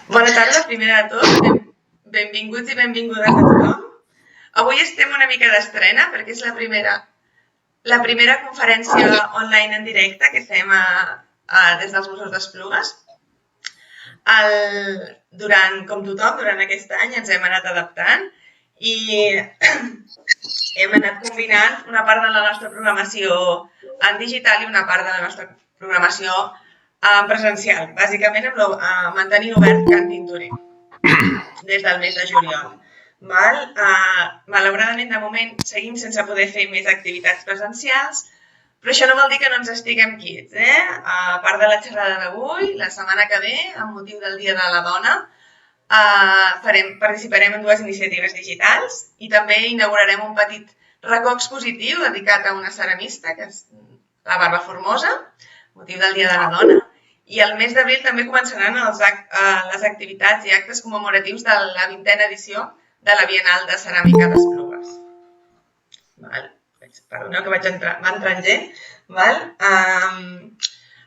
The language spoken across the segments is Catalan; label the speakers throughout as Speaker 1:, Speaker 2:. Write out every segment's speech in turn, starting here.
Speaker 1: Bona tarda, primer de tot. Benvinguts i benvingudes a tothom. Avui estem una mica d'estrena perquè és la primera conferència online en directe que fem des dels Museus d'Esplugues. Com tothom, durant aquest any ens hem anat adaptant i hem anat combinant una part de la nostra programació en digital i una part de la nostra programació presencial, bàsicament mantenint obert Can Tintorer des del mes de juliol. Malauradament, de moment, seguim sense poder fer més activitats presencials, però això no vol dir que no ens estiguem quiets. A part de la xerrada d'avui, la setmana que ve, amb motiu del Dia de la Dona, participarem en dues iniciatives digitals i també inaugurarem un petit racó expositiu dedicat a una ceramista, que és la Barba Formosa, motiu del Dia de la Dona. I al mes d'abril també començaran les activitats i actes commemoratius de la 20a edició de la Bienal de Ceràmica d'Esplugues. Perdoneu que va entrar en gent.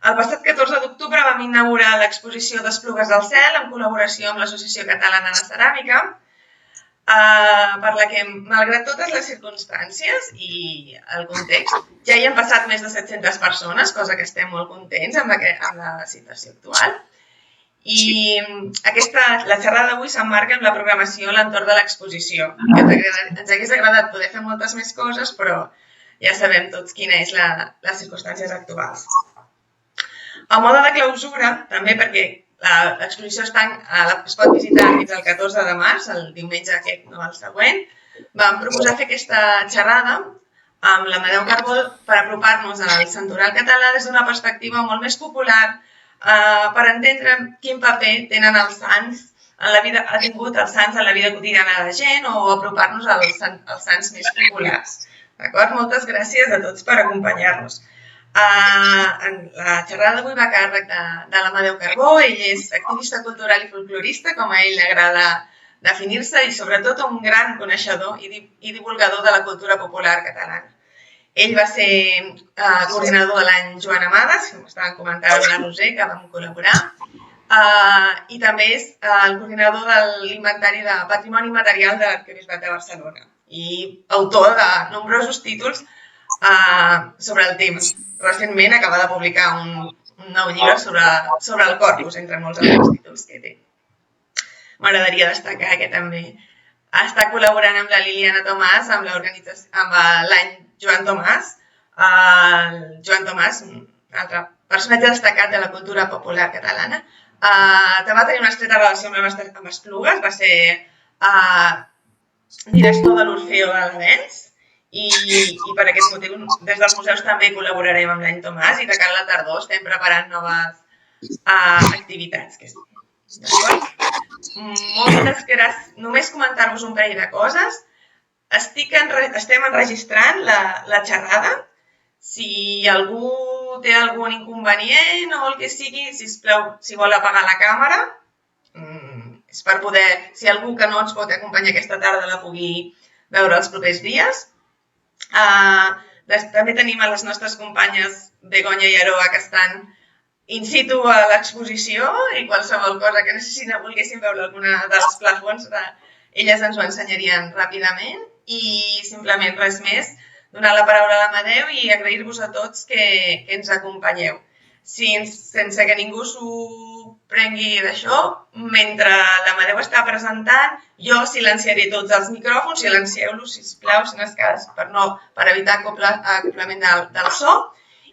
Speaker 1: El passat 14 d'octubre vam inaugurar l'exposició d'Esplugues del Cel en col·laboració amb l'Associació Catalana de Ceràmica, per la que, malgrat totes les circumstàncies i el context, ja hi han passat més de 700 persones, cosa que estem molt contents amb la situació actual. I la xerrada d'avui s'emmarca en la programació a l'entorn de l'exposició. Ens hagués agradat poder fer moltes més coses, però ja sabem tots quines són les circumstàncies actuals. A mode de clausura, també perquè l'exposició es pot visitar fins al 14 de març, el diumenge aquest, no el següent. Vam proposar fer aquesta xerrada amb l'Amadeu Carbó per apropar-nos al santoral català des d'una perspectiva molt més popular, per entendre quin paper tenen els sants ha tingut els sants en la vida quotidiana de la gent o apropar-nos als sants més populars. Moltes gràcies a tots per acompanyar-nos. La xerrada d'avui va a càrrec de l'Amadeu Carbó. Ell és activista cultural i folclorista, com a ell li agrada definir-se, i sobretot un gran coneixedor i divulgador de la cultura popular catalana. Ell va ser coordinador de l'any Joan Amades, com estaven comentant la Roser, que vam col·laborar, i també és el coordinador de l'Inventari de Patrimoni Material de l'Arquebisbat de Barcelona i autor de nombrosos títols sobre el tema. Recentment acaba de publicar un nou llibre sobre el corpus, entre molts altres títols que té. M'agradaria destacar que també està col·laborant amb la Liliana Tomàs, amb l'any Joan Tomàs. Joan Tomàs, un altre personatge destacat de la cultura popular catalana, també va tenir una estreta relació amb Esplugues, va ser director de l'Orfeó de l'Avenç, i per aquest motiu des dels museus també col·laborarem amb l'any Tomàs i de cara a la tardor estem preparant noves activitats. Moltes gràcies. Només comentar-vos un parell de coses. Estem enregistrant la xerrada. Si algú té algun inconvenient o el que sigui, sisplau, si vol apagar la càmera, és per poder, si algú que no ens pot acompanyar aquesta tarda la pugui veure els propers dies. També tenim a les nostres companyes Begoña i Aroa que estan in situ a l'exposició i qualsevol cosa que necessitin o volguessin veure alguna de les plafons, elles ens ho ensenyarien ràpidament i simplement res més, donar la paraula a l'Amadeu i agrair-vos a tots que ens acompanyeu. Sense que ningú s'ho prengui d'això, mentre l'Amadeu està presentant, jo silenciaré tots els micròfons, silencieu-los, sisplau, si no és cas, per evitar acoplament del so,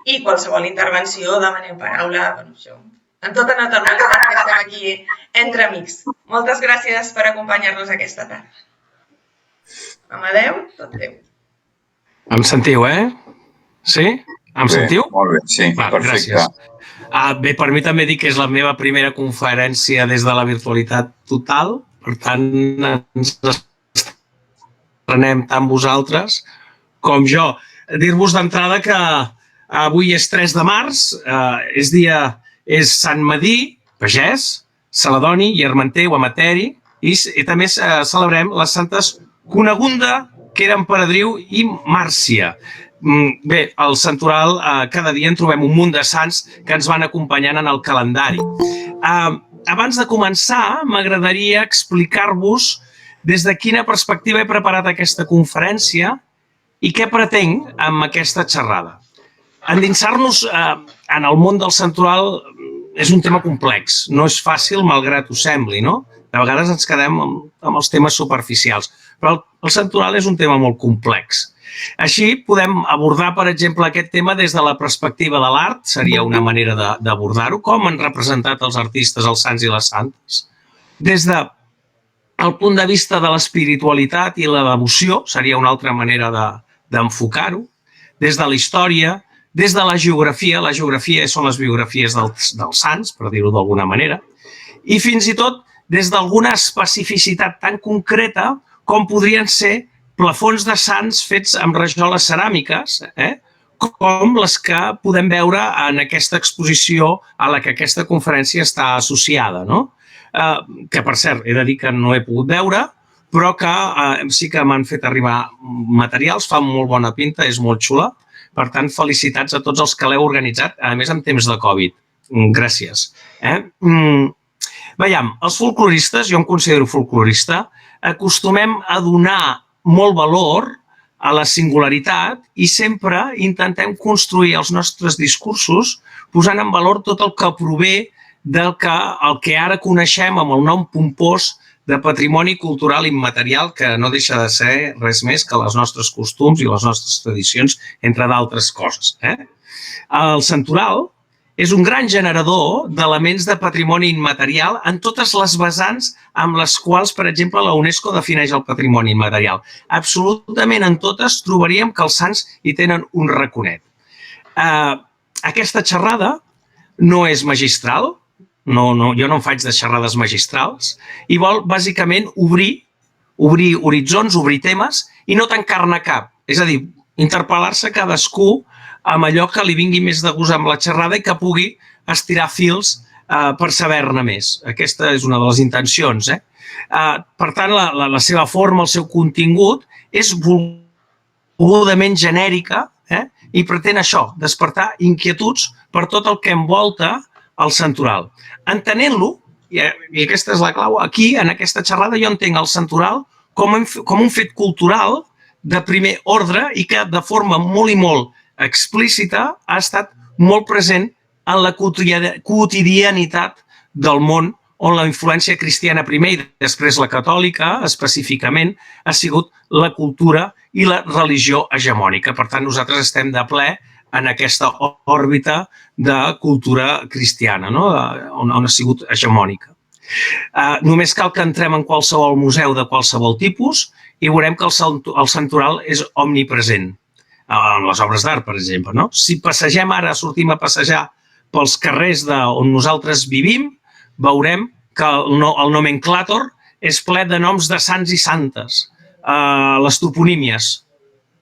Speaker 1: i qualsevol intervenció demaneu paraula, amb tota naturalitat que estem aquí entre amics. Moltes gràcies per acompanyar-nos aquesta tarda. Amadeu, tot teu.
Speaker 2: Em sentiu, Sí? Em sentiu?
Speaker 3: Molt bé, sí, perfecte.
Speaker 2: Bé, per mi també dic que és la meva primera conferència des de la virtualitat total, per tant ens estrenem tant vosaltres com jo. Dir-vos d'entrada que avui és 3 de març, és Sant Medir, pagès, Celedoni, Hiermenter o Amateri, i també celebrem les santes Cunegunda, que era Emperadriu, i Màrcia. Bé, al Santoral cada dia en trobem un munt de sants que ens van acompanyant en el calendari. abans de començar, m'agradaria explicar-vos des de quina perspectiva he preparat aquesta conferència i què pretenc amb aquesta xerrada. Endinsar-nos en el món del santoral és un tema complex, no és fàcil malgrat ho sembli, no? De vegades ens quedem amb els temes superficials, però el santoral és un tema molt complex. Així podem abordar, per exemple, aquest tema des de la perspectiva de l'art, seria una manera d'abordar-ho, com han representat els artistes, els sants i les santes. Des del punt de vista de l'espiritualitat i la devoció, seria una altra manera d'enfocar-ho. Des de la història, des de la geografia són les biografies dels sants, per dir-ho d'alguna manera, i fins i tot des d'alguna especificitat tan concreta com podrien ser plafons de sants fets amb rajoles ceràmiques, com les que podem veure en aquesta exposició a la que aquesta conferència està associada, no? Que, per cert, he de dir que no he pogut veure, però que sí que m'han fet arribar materials, fa molt bona pinta, és molt xula. Per tant, felicitats a tots els que l'heu organitzat, a més, en temps de Covid. Gràcies. Veiem, els folcloristes, jo em considero folclorista, acostumem a donar molt valor a la singularitat i sempre intentem construir els nostres discursos posant en valor tot el que prové del que ara coneixem amb el nom pompós de patrimoni cultural immaterial, que no deixa de ser res més que els nostres costums i les nostres tradicions, entre d'altres coses. El santoral és un gran generador d'elements de patrimoni immaterial en totes les vessants amb les quals, per exemple, la UNESCO defineix el patrimoni immaterial. Absolutament en totes trobaríem que els sants hi tenen un raconet. Aquesta xerrada no és magistral, jo no en faig de xerrades magistrals, i vol bàsicament obrir horitzons, obrir temes i no tancar-ne cap. És a dir, interpel·lar-se cadascú amb allò que li vingui més de gust amb la xerrada i que pugui estirar fils per saber-ne més. Aquesta és una de les intencions. Per tant, la seva forma, el seu contingut, és volgudament genèrica i pretén això, despertar inquietuds per tot el que envolta el santoral. Entenent-lo, i aquesta és la clau, aquí, en aquesta xerrada, jo entenc el santoral com un fet cultural de primer ordre i que de forma molt i molt explícita ha estat molt present en la quotidianitat del món on la influència cristiana primer i després la catòlica, específicament, ha sigut la cultura i la religió hegemònica. Per tant, nosaltres estem de ple en aquesta òrbita de cultura cristiana, on ha sigut hegemònica. Només cal que entrem en qualsevol museu de qualsevol tipus i veurem que el santoral és omnipresent. En les obres d'art, per exemple. Si passegem ara, sortim a passejar pels carrers on nosaltres vivim, veurem que el nomenclàtor és ple de noms de sants i santes, les toponímies,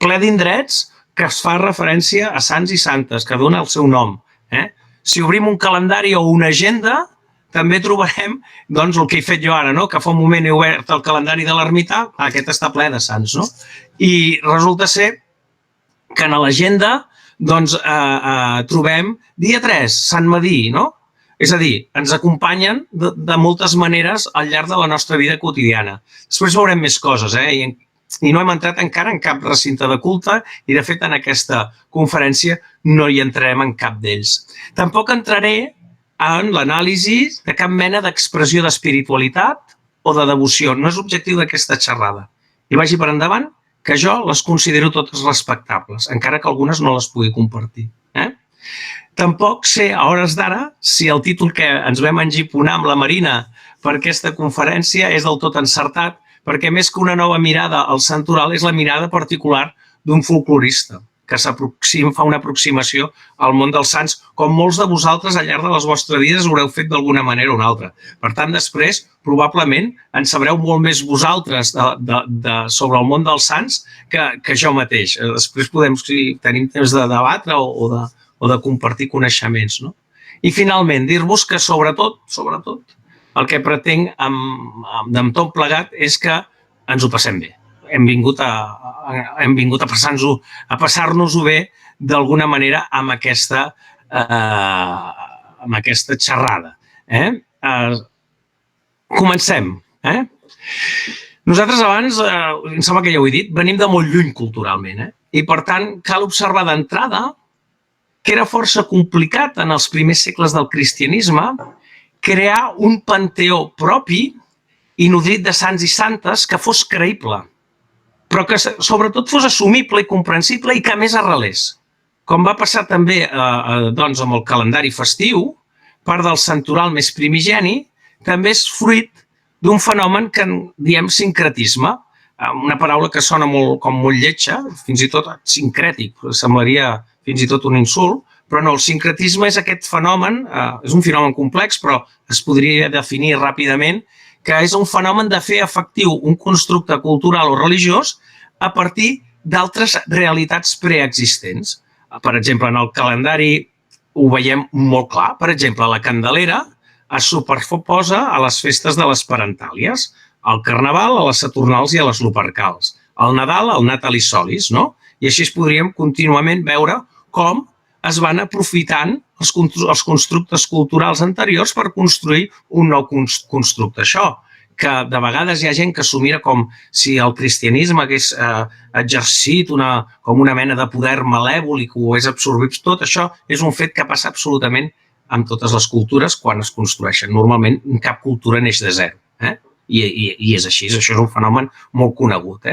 Speaker 2: ple d'indrets que es fa referència a sants i santes, que dona el seu nom. Si obrim un calendari o una agenda, també trobarem el que he fet jo ara, que fa un moment he obert el calendari de l'ermità, aquest està ple de sants. I resulta ser que en l'agenda trobem dia 3, Sant Medir, És a dir, ens acompanyen de moltes maneres al llarg de la nostra vida quotidiana. Després veurem més coses, i no hem entrat encara en cap recinte de culte i, de fet, en aquesta conferència no hi entrarem en cap d'ells. Tampoc entraré en l'anàlisi de cap mena d'expressió d'espiritualitat o de devoció. No és l'objectiu d'aquesta xerrada. I vagi per endavant que jo les considero totes respectables, encara que algunes no les pugui compartir. Tampoc sé, a hores d'ara, si el títol que ens vam engiponar amb la Marina per aquesta conferència és del tot encertat, perquè més que una nova mirada al santoral és la mirada particular d'un folclorista que fa una aproximació al món dels sants, com molts de vosaltres al llarg de les vostres vides haureu fet d'alguna manera o una altra. Per tant, després, probablement, en sabreu molt més vosaltres sobre el món dels sants que jo mateix. Després podem, si tenim temps de debatre o de compartir coneixements. I, finalment, dir-vos que, sobretot, el que pretenc amb tot plegat és que ens ho passem bé. Hem vingut a passar-nos-ho bé d'alguna manera amb aquesta xerrada. Comencem. Nosaltres abans, em sembla que ja ho he dit, venim de molt lluny culturalment. I per tant, cal observar d'entrada que era força complicat en els primers segles del cristianisme crear un panteó propi i nodrit de sants i santes que fos creïble, però que sobretot fos assumible i comprensible i que a més arrelés. Com va passar també doncs, amb el calendari festiu, part del santoral més primigeni també és fruit d'un fenomen que en diem sincretisme, una paraula que sona com molt lletja, fins i tot sincrètic, semblaria fins i tot un insult, però no, el sincretisme és aquest fenomen, és un fenomen complex, però es podria definir ràpidament, que és un fenomen de fer efectiu un constructe cultural o religiós a partir d'altres realitats preexistents. Per exemple, en el calendari ho veiem molt clar. Per exemple, la Candelera es superposa a les festes de les parentàlies, al Carnaval, a les Saturnals i a les Lupercals, al Nadal, al Natalis Solis, no? I així podríem contínuament veure com es van aprofitant els constructes culturals anteriors per construir un nou constructe. Això, que de vegades hi ha gent que s'ho mira com si el cristianisme hagués exercit com una mena de poder malèvol i que ho hagués absorbit tot, això és un fet que passa absolutament amb totes les cultures quan es construeixen. Normalment cap cultura neix de zero. I és així, això és un fenomen molt conegut.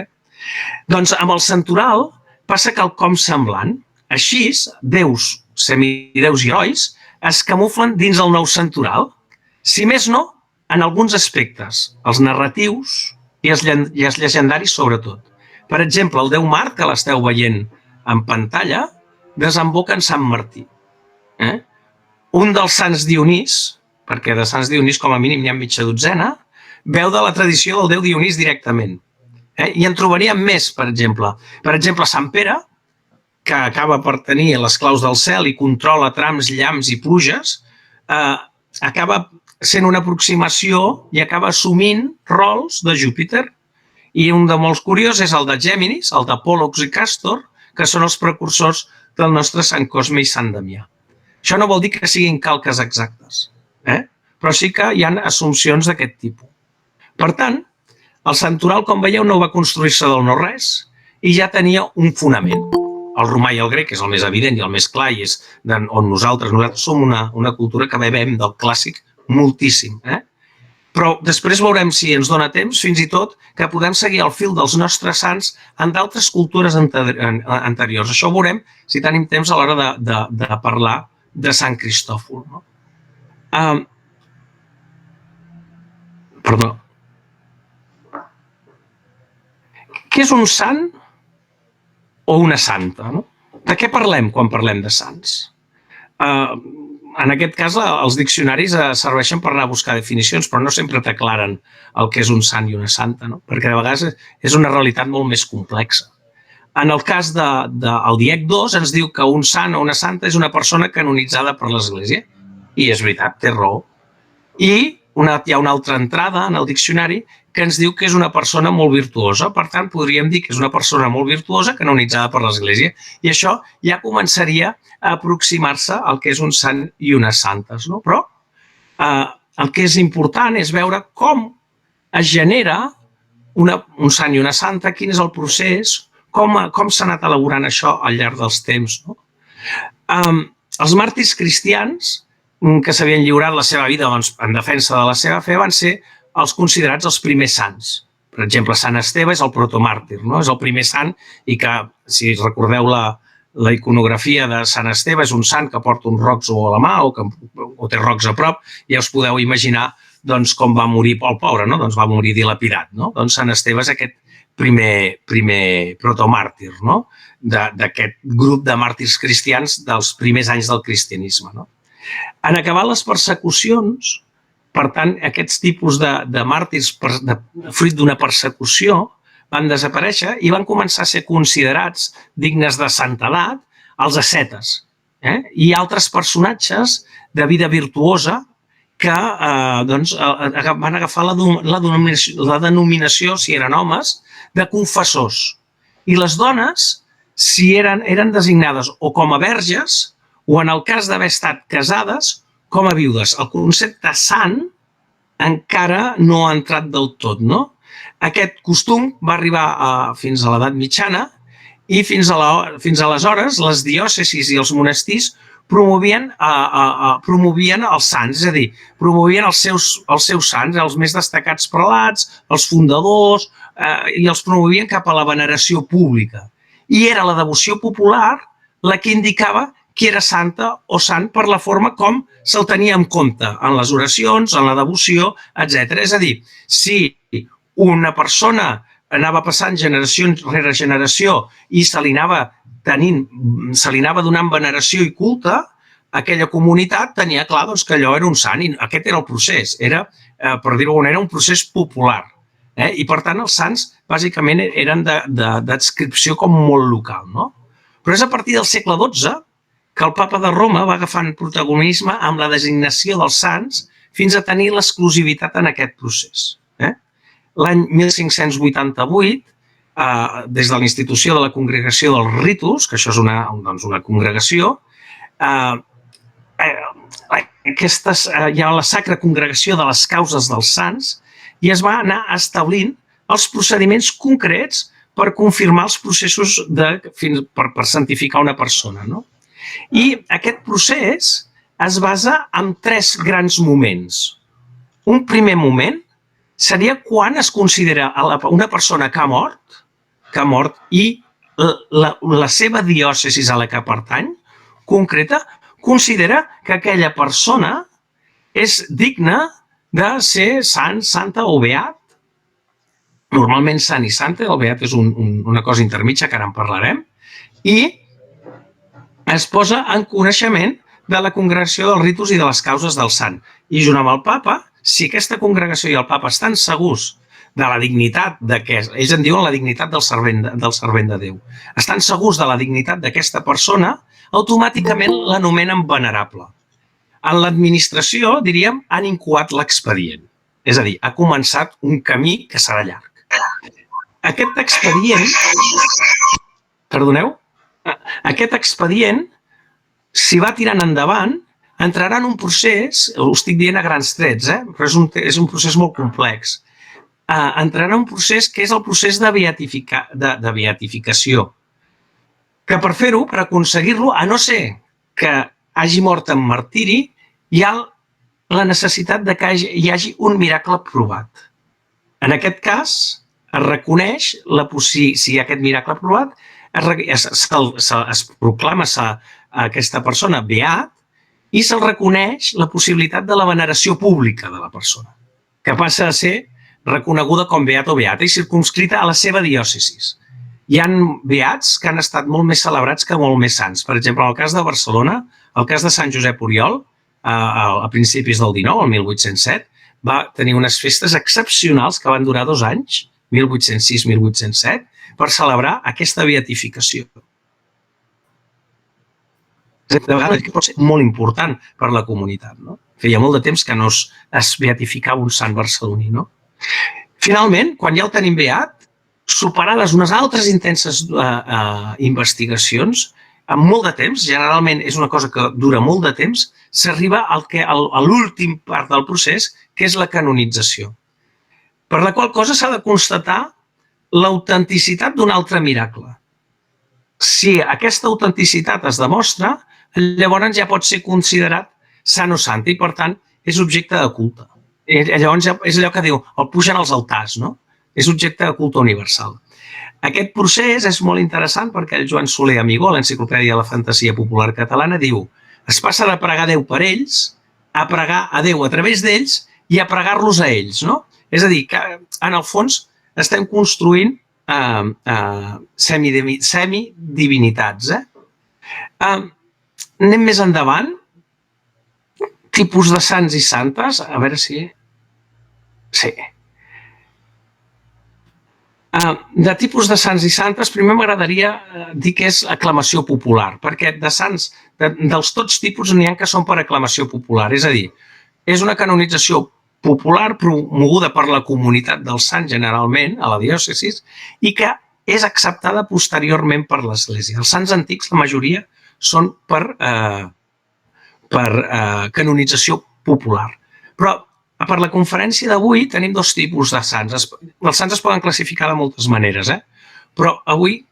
Speaker 2: Doncs amb el santoral passa quelcom semblant. Així, déus, semideus i herois es camuflen dins el nou santoral, si més no, en alguns aspectes, els narratius i els llegendaris sobretot. Per exemple, el déu Mart, que l'esteu veient en pantalla, desemboca en Sant Martí. Un dels sants Dionís, perquè de sants Dionís com a mínim n'hi ha mitja dotzena, veu de la tradició del déu Dionís directament. I en trobaríem més, per exemple. Per exemple, Sant Pere, que acaba per tenir les claus del cel i controla trams, llamps i pluges, acaba sent una aproximació i acaba assumint rols de Júpiter. I un de molts curiós és el de Géminis, el de Pòl·lux i Càstor, que són els precursors del nostre Sant Cosme i Sant Damià. Això no vol dir que siguin calques exactes, però sí que hi ha assumpcions d'aquest tipus. Per tant, el santoral, com veieu, no va construir-se del no-res i ja tenia un fonament. El romà i el grec és el més evident i el més clar i és on nosaltres som una cultura que bevem del clàssic moltíssim. Però després veurem, si ens dona temps, fins i tot que podem seguir el fil dels nostres sants en d'altres cultures anteriors. Això ho veurem si tenim temps a l'hora de parlar de Sant Cristòfol. Perdó. Què és un sant o una santa? De què parlem quan parlem de sants? En aquest cas, els diccionaris serveixen per anar a buscar definicions, però no sempre t'aclaren el que és un sant i una santa, perquè de vegades és una realitat molt més complexa. En el cas del DIEC 2 ens diu que un sant o una santa és una persona canonitzada per l'Església. I és veritat, té raó. I hi ha una altra entrada en el diccionari que ens diu que és una persona molt virtuosa. Per tant, podríem dir que és una persona molt virtuosa canonitzada per l'Església. I això ja començaria a aproximar-se al que és un sant i unes santes. Però el que és important és veure com es genera un sant i una santa, quin és el procés, com s'ha anat elaborant això al llarg dels temps. Els màrtirs cristians que s'havien lliurat la seva vida en defensa de la seva fe van ser els considerats els primers sants. Per exemple, Sant Esteve és el protomàrtir, és el primer sant i que, si recordeu la iconografia de Sant Esteve, és un sant que porta uns rocs a la mà o té rocs a prop, ja us podeu imaginar com va morir el pobre, va morir dilapidat. Sant Esteve és aquest primer protomàrtir d'aquest grup de màrtirs cristians dels primers anys del cristianisme. En acabar les persecucions, per tant, aquests tipus de màrtirs fruit d'una persecució van desaparèixer i van començar a ser considerats dignes de santedat els ascetes i altres personatges de vida virtuosa que van agafar la denominació, si eren homes, de confessors. I les dones, si eren designades o com a verges o en el cas d'haver estat casades, com a viudes. El concepte sant encara no ha entrat del tot, no? Aquest costum va arribar fins a l'edat mitjana i fins aleshores les diòcesis i els monestirs promovien els sants, és a dir, promovien els seus sants, els més destacats prelats, els fundadors, i els promovien cap a la veneració pública. I era la devoció popular la que indicava qui era santa o sant per la forma com se'l tenia en compte en les oracions, en la devoció, etc. És a dir, si una persona anava passant generació rere generació i se li anava donant veneració i culte, aquella comunitat tenia clar que allò era un sant i aquest era el procés, era, per dir-ho d'alguna manera, un procés popular. I per tant els sants bàsicament eren d'adscripció com molt local. Però és a partir del segle XII que el papa de Roma va agafant protagonisme amb la designació dels sants fins a tenir l'exclusivitat en aquest procés. L'any 1588, des de la institució de la Congregació dels Ritus, que això és una congregació, hi ha la Sacra Congregació de les Causes dels Sants i es va anar establint els procediments concrets per confirmar els processos per santificar una persona. I aquest procés es basa en 3 grans moments. Un primer moment seria quan es considera una persona que ha mort i la seva diòcesi a la que pertany, concreta, considera que aquella persona és digna de ser sant, santa o beat. Normalment sant i santa, el beat és una cosa intermitja, que ara en parlarem, i es posa en coneixement de la Congregació dels Ritus i de les Causes del Sant. I junt amb el papa, si aquesta congregació i el papa estan segurs de la dignitat d'aquest, ells en diuen la dignitat del servent de Déu, estan segurs de la dignitat d'aquesta persona, automàticament l'anomenen venerable. En l'administració, diríem, han incoat l'expedient. És a dir, ha començat un camí que serà llarg. Aquest expedient, si va tirant endavant, entrarà en un procés, ho estic dient a grans trets, però és un procés molt complex, entrarà en un procés que és el procés de beatificació, que per fer-ho, per aconseguir-lo, a no ser que hagi mort en martiri, hi ha la necessitat que hi hagi un miracle provat. En aquest cas, es reconeix, si hi ha aquest miracle provat, es proclama aquesta persona beat i se'l reconeix la possibilitat de la veneració pública de la persona, que passa a ser reconeguda com beat o beata i circumscrita a la seva diòcesi. Hi ha beats que han estat molt més celebrats que molt més sants. Per exemple, en el cas de Barcelona, el cas de Sant Josep Oriol, a principis del XIX, el 1807, va tenir unes festes excepcionals que van durar 2 anys, 1806-1807, per celebrar aquesta beatificació. De vegades pot ser molt important per a la comunitat. Feia molt de temps que no es beatificava un sant barceloní. Finalment, quan ja el tenim beat, superades unes altres intenses investigacions, amb molt de temps, generalment és una cosa que dura molt de temps, s'arriba a l'últim part del procés, que és la canonització. Per la qual cosa s'ha de constatar l'autenticitat d'un altre miracle. Si aquesta autenticitat es demostra, llavors ja pot ser considerat sant o santa i, per tant, és objecte de culte. Llavors és allò que diu, el pugen als altars, no? És objecte de culte universal. Aquest procés és molt interessant perquè el Joan Soler Amigó, a l'Enciclopèdia de la Fantasia Popular Catalana, diu es passa de pregar a Déu per ells a pregar a Déu a través d'ells i a pregar-los a ells, no? És a dir, que en el fons estem construint semidivinitats. Anem més endavant. Tipus de sants i santes. A veure si... Sí. De tipus de sants i santes, primer m'agradaria dir que és aclamació popular, perquè de sants, dels tots tipus, n'hi ha que són per aclamació popular. És a dir, és una canonització popular promoguda per la comunitat dels sants generalment, a la diòcesi, i que és acceptada posteriorment per l'Església. Els sants antics, la majoria, són per canonització popular. Però Per la conferència d'avui tenim dos tipus de sants. Els sants es poden classificar de moltes maneres, però avui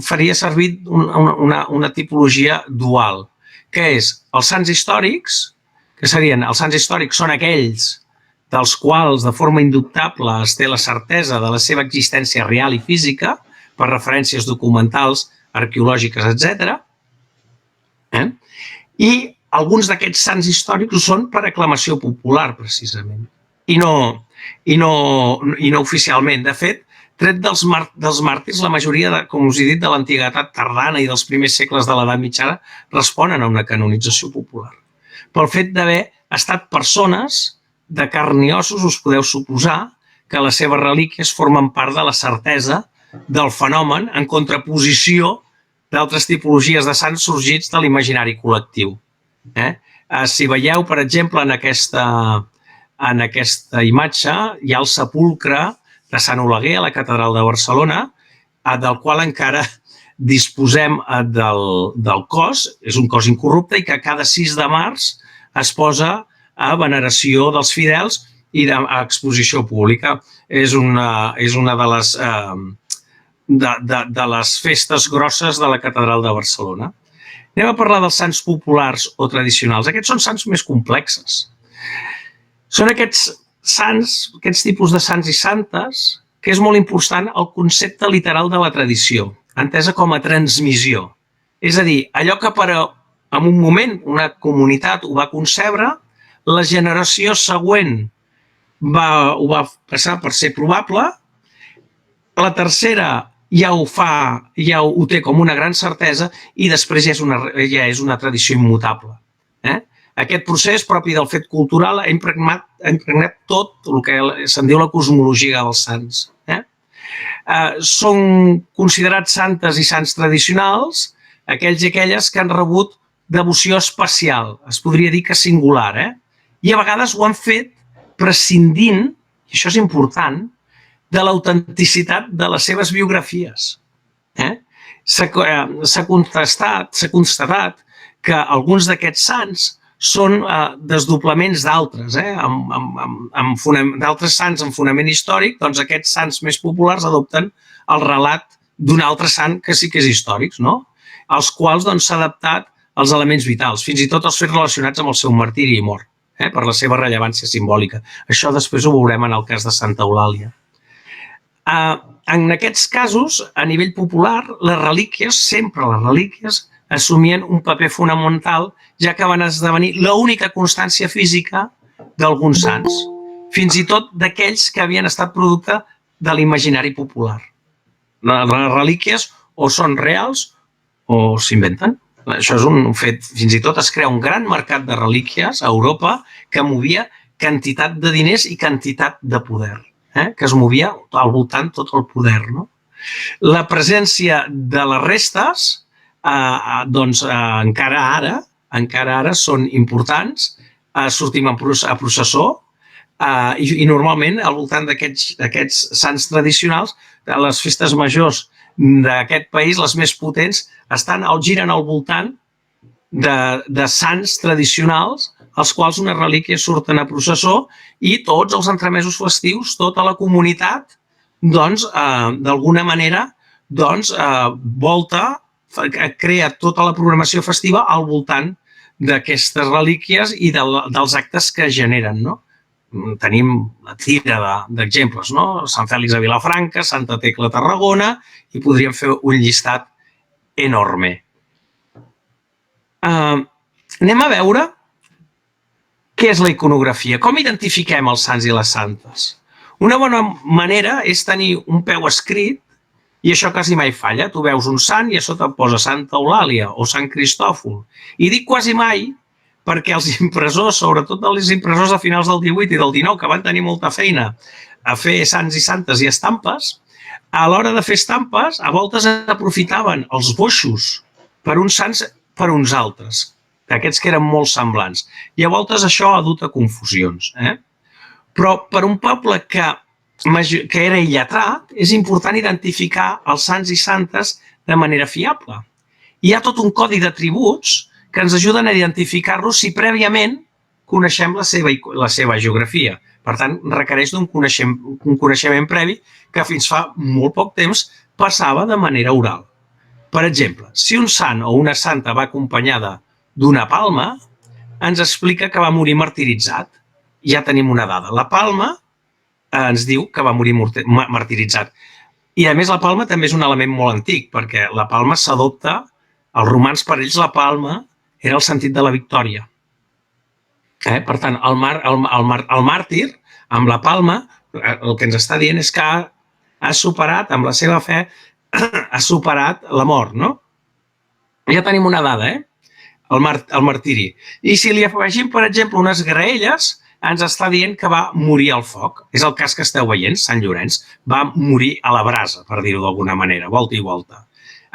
Speaker 2: faria servir una tipologia dual, que és els sants històrics, que serien, els sants històrics són aquells dels quals de forma indubtable es té la certesa de la seva existència real i física per referències documentals, arqueològiques, etc. I alguns d'aquests sants històrics ho són per aclamació popular, precisament, i no oficialment. De fet, tret dels màrtirs, la majoria, com us he dit, de l'antiguitat tardana i dels primers segles de l'edat mitjana responen a una canonització popular. Pel fet d'haver estat persones de carn i ossos, us podeu suposar que les seves relíquies formen part de la certesa del fenomen en contraposició d'altres tipologies de sants sorgits de l'imaginari col·lectiu. Si veieu, per exemple, en aquesta imatge hi ha el sepulcre de Sant Oleguer a la catedral de Barcelona, del qual encara disposem del cos, és un cos incorrupte i que cada 6 de març es posa a veneració dels fidels i a exposició pública. És una de les festes grosses de la catedral de Barcelona. Anem a parlar dels sants populars o tradicionals. Aquests són sants més complexes. Són aquests sants, aquests tipus de sants i santes, que és molt important el concepte literal de la tradició, entesa com a transmissió. És a dir, allò que en un moment una comunitat ho va concebre, la generació següent ho va passar per ser probable, la tercera ja ho té com una gran certesa i després ja és una tradició immutable. Aquest procés propi del fet cultural ha impregnat tot el que se'n diu la cosmologia dels sants. Són considerats santes i sants tradicionals aquells i aquelles que han rebut devoció especial, es podria dir que singular, i a vegades ho han fet prescindint, i això és important, de l'autenticitat de les seves biografies. S'ha constatat que alguns d'aquests sants són desdoblaments d'altres, d'altres sants amb fonament històric, doncs aquests sants més populars adopten el relat d'un altre sant que sí que és històric, als quals s'ha adaptat els elements vitals, fins i tot els fets relacionats amb el seu martiri i mort, per la seva rellevància simbòlica. Això després ho veurem en el cas de Santa Eulàlia. En aquests casos, a nivell popular, les relíquies, sempre les relíquies, assumien un paper fonamental, ja que van esdevenir l'única constància física d'alguns sants, fins i tot d'aquells que havien estat producte de l'imaginari popular. Les relíquies o són reals o s'inventen. Això és un fet. Fins i tot es crea un gran mercat de relíquies a Europa que movia quantitat de diners i quantitat de poder, que es movia al voltant tot el poder. La presència de les restes, encara ara són importants, sortim a processó i normalment al voltant d'aquests sants tradicionals, les festes majors d'aquest país, les més potents, giren al voltant de sants tradicionals, els quals unes relíquies surten a processó i tots els entremesos festius, tota la comunitat, d'alguna manera, crea tota la programació festiva al voltant d'aquestes relíquies i dels actes que generen. Tenim la tira d'exemples, Sant Fèlix a Vilafranca, Santa Tecla a Tarragona, i podríem fer un llistat enorme. Anem a veure què és la iconografia, com identifiquem els sants i les santes. Una bona manera és tenir un peu escrit, i això quasi mai falla. Tu veus un sant i a sota posa Santa Eulàlia o Sant Cristòfol. I dic quasi mai perquè els impressors, sobretot els impressors de finals del 18 i del 19, que van tenir molta feina a fer sants i santes i estampes, a l'hora de fer estampes, a voltes aprofitaven els boixos per uns sants per uns altres, d'aquests que eren molt semblants. I a voltes això ha dut a confusions. Però per un poble que era il·letrat, és important identificar els sants i santes de manera fiable. Hi ha tot un codi d'atributs que ens ajuden a identificar-los si prèviament coneixem la seva geografia. Per tant, requereix d'un coneixement previ que fins fa molt poc temps passava de manera oral. Per exemple, si un sant o una santa va acompanyada d'una palma, ens explica que va morir martiritzat. Ja tenim una dada. La palma ens diu que va morir martiritzat. I, a més, la palma també és un element molt antic, perquè la palma s'adopta, els romans, per ells, la palma era el sentit de la victòria. Per tant, el màrtir, amb la palma, el que ens està dient és que ha superat, amb la seva fe, ha superat la mort, no? Ja tenim una dada, el martiri. I si li afegim, per exemple, unes graelles, ens està dient que va morir al foc. És el cas que esteu veient, Sant Llorenç. Va morir a la brasa, per dir-ho d'alguna manera, volta i volta.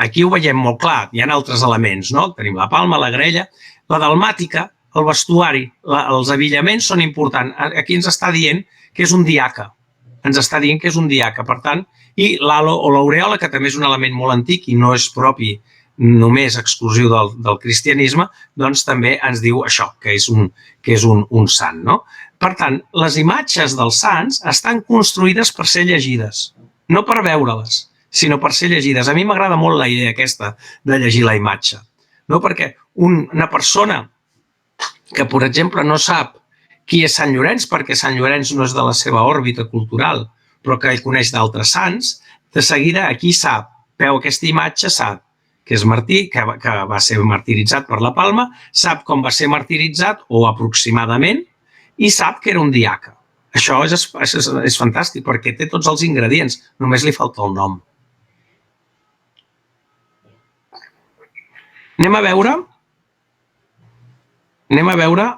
Speaker 2: Aquí ho veiem molt clar, hi ha altres elements, no? Tenim la palma, la graella, la dalmàtica, el vestuari, els abillaments són importants. Aquí ens està dient que és un diaca. Ens està dient que és un diaca, per tant, i l'halo o l'aureola, que també és un element molt antic i no és propi només exclusiu del cristianisme, doncs també ens diu això, que és un sant, no? Per tant, les imatges dels sants estan construïdes per ser llegides, no per veure-les, sinó per ser llegides. A mi m'agrada molt la idea aquesta de llegir la imatge, no? Perquè una persona que, per exemple, no sap qui és Sant Llorenç, perquè Sant Llorenç no és de la seva òrbita cultural, però que ell coneix d'altres sants, de seguida aquí sap, veu aquesta imatge, sap que és Martí, que va ser martiritzat per la palma, sap com va ser martiritzat, o aproximadament, i sap que era un diaca. Això és fantàstic, perquè té tots els ingredients, només li falta el nom. Anem a veure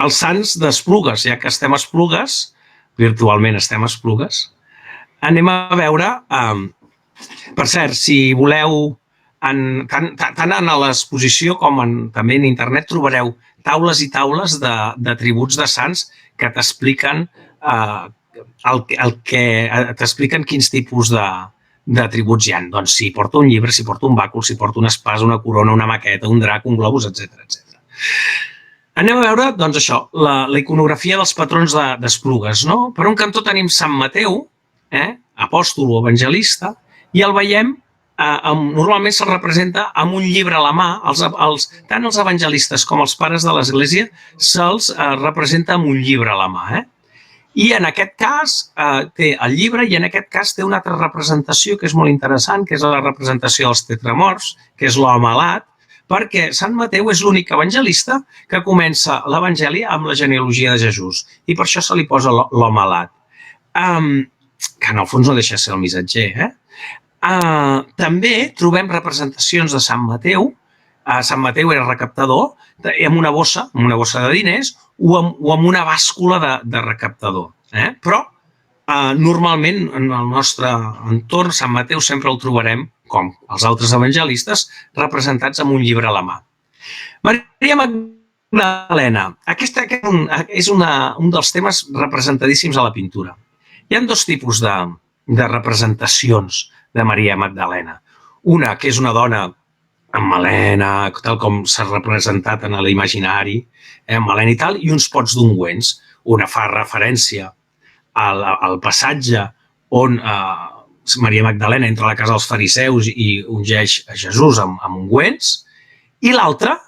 Speaker 2: els sants d'Esplugues, ja que estem a Esplugues, virtualment estem a Esplugues. Anem a veure, per cert, si voleu, tant en l'exposició com també en internet trobareu taules i taules d'atributs de sants que t'expliquen t'expliquen quins tipus d'atributs hi ha. Doncs si porta un llibre, si porta un bàcul, si porta una espasa, una corona, una maqueta, un drac, un globus, etc. Anem a veure, doncs això, la iconografia dels patrons d'Esplugues, no? Per un cantó tenim Sant Mateu, apòstol o evangelista, i el veiem, normalment se'l representa amb un llibre a la mà, tant els evangelistes com els pares de l'Església se'ls representa amb un llibre a la mà. I en aquest cas té el llibre i en aquest cas té una altra representació que és molt interessant, que és la representació dels tetramorfs, que és l'home alat, perquè Sant Mateu és l'únic evangelista que comença l'Evangeli amb la genealogia de Jesús i per això se li posa l'home alat, que en el fons no deixa de ser el missatger. També trobem representacions de Sant Mateu. Sant Mateu era recaptador amb una bossa de diners o amb una bàscula de recaptador. Però normalment en el nostre entorn Sant Mateu sempre el trobarem, com els altres evangelistes, representats amb un llibre a la mà. Maria Magdalena. Aquest és un dels temes representadíssims a la pintura. Hi ha dos tipus de representacions de Maria Magdalena. Una, que és una dona amb melena, tal com s'ha representat en l'imaginari, amb melena i tal, i uns pots d'ungüents. Una fa referència al passatge on Maria Magdalena entra a la casa dels fariseus i ungeix a Jesús amb ungüents, i l'altra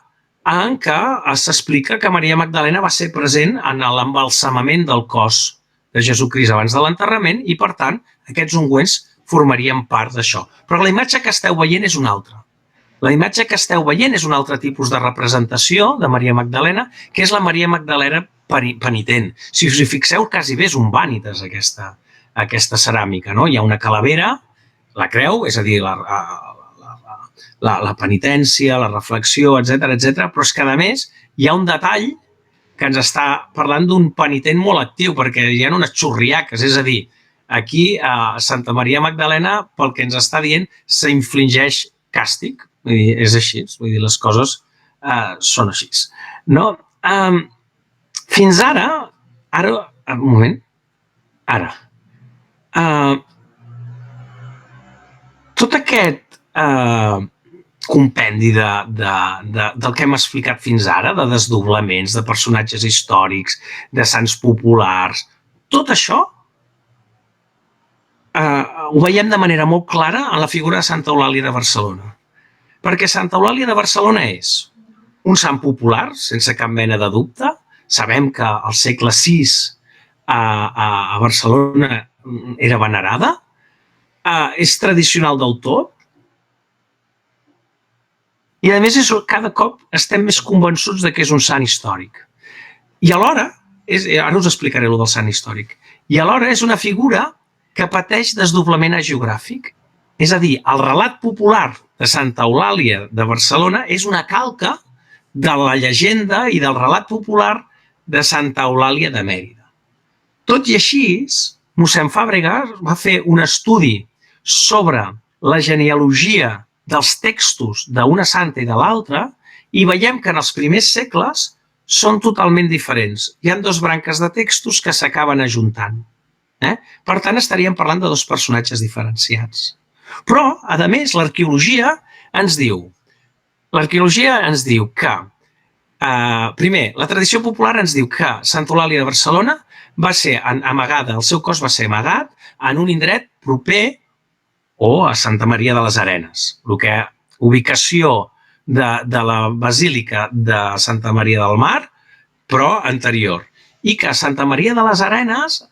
Speaker 2: en què s'explica que Maria Magdalena va ser present en l'embalsamament del cos de Jesucrist abans de l'enterrament i, per tant, aquests ungüents formarien part d'això. Però la imatge que esteu veient és una altra. La imatge que esteu veient és un altre tipus de representació de Maria Magdalena, que és la Maria Magdalena penitent. Si us hi fixeu, quasi bé és un vànitas aquesta ceràmica. Hi ha una calavera, la creu, és a dir, la penitència, la reflexió, etc. Però és que, a més, hi ha un detall que ens està parlant d'un penitent molt actiu, perquè hi ha unes xurriaques, és a dir, aquí Santa Maria Magdalena, pel que ens està dient, s'infligeix càstig. És així, vull dir, les coses són així. Fins ara, un moment, tot aquest compendi del que hem explicat fins ara, de desdoblaments, de personatges històrics, de sants populars, tot això ho veiem de manera molt clara en la figura de Santa Eulàlia de Barcelona. Perquè Santa Eulàlia de Barcelona és un sant popular, sense cap mena de dubte. Sabem que al segle VI a Barcelona era venerada. És tradicional del tot. I a més, cada cop estem més convençuts de que és un sant històric. I alhora, ara us explicaré el del sant històric, i alhora és una figura que pateix desdoblament hagiogràfic. És a dir, el relat popular de Santa Eulàlia de Barcelona és una calca de la llegenda i del relat popular de Santa Eulàlia de Mèrida. Tot i així, mossèn Fàbrega va fer un estudi sobre la genealogia dels textos d'una santa i de l'altra i veiem que en els primers segles són totalment diferents. Hi ha dues branques de textos que s'acaben ajuntant. Per tant, estaríem parlant de dos personatges diferenciats. Però, a més, l'arqueologia ens diu que, primer, la tradició popular ens diu que Santa Eulàlia de Barcelona va ser amagada, el seu cos va ser amagat en un indret proper o a Santa Maria de les Arenes, ubicació de la basílica de Santa Maria del Mar, però anterior. I que a Santa Maria de les Arenes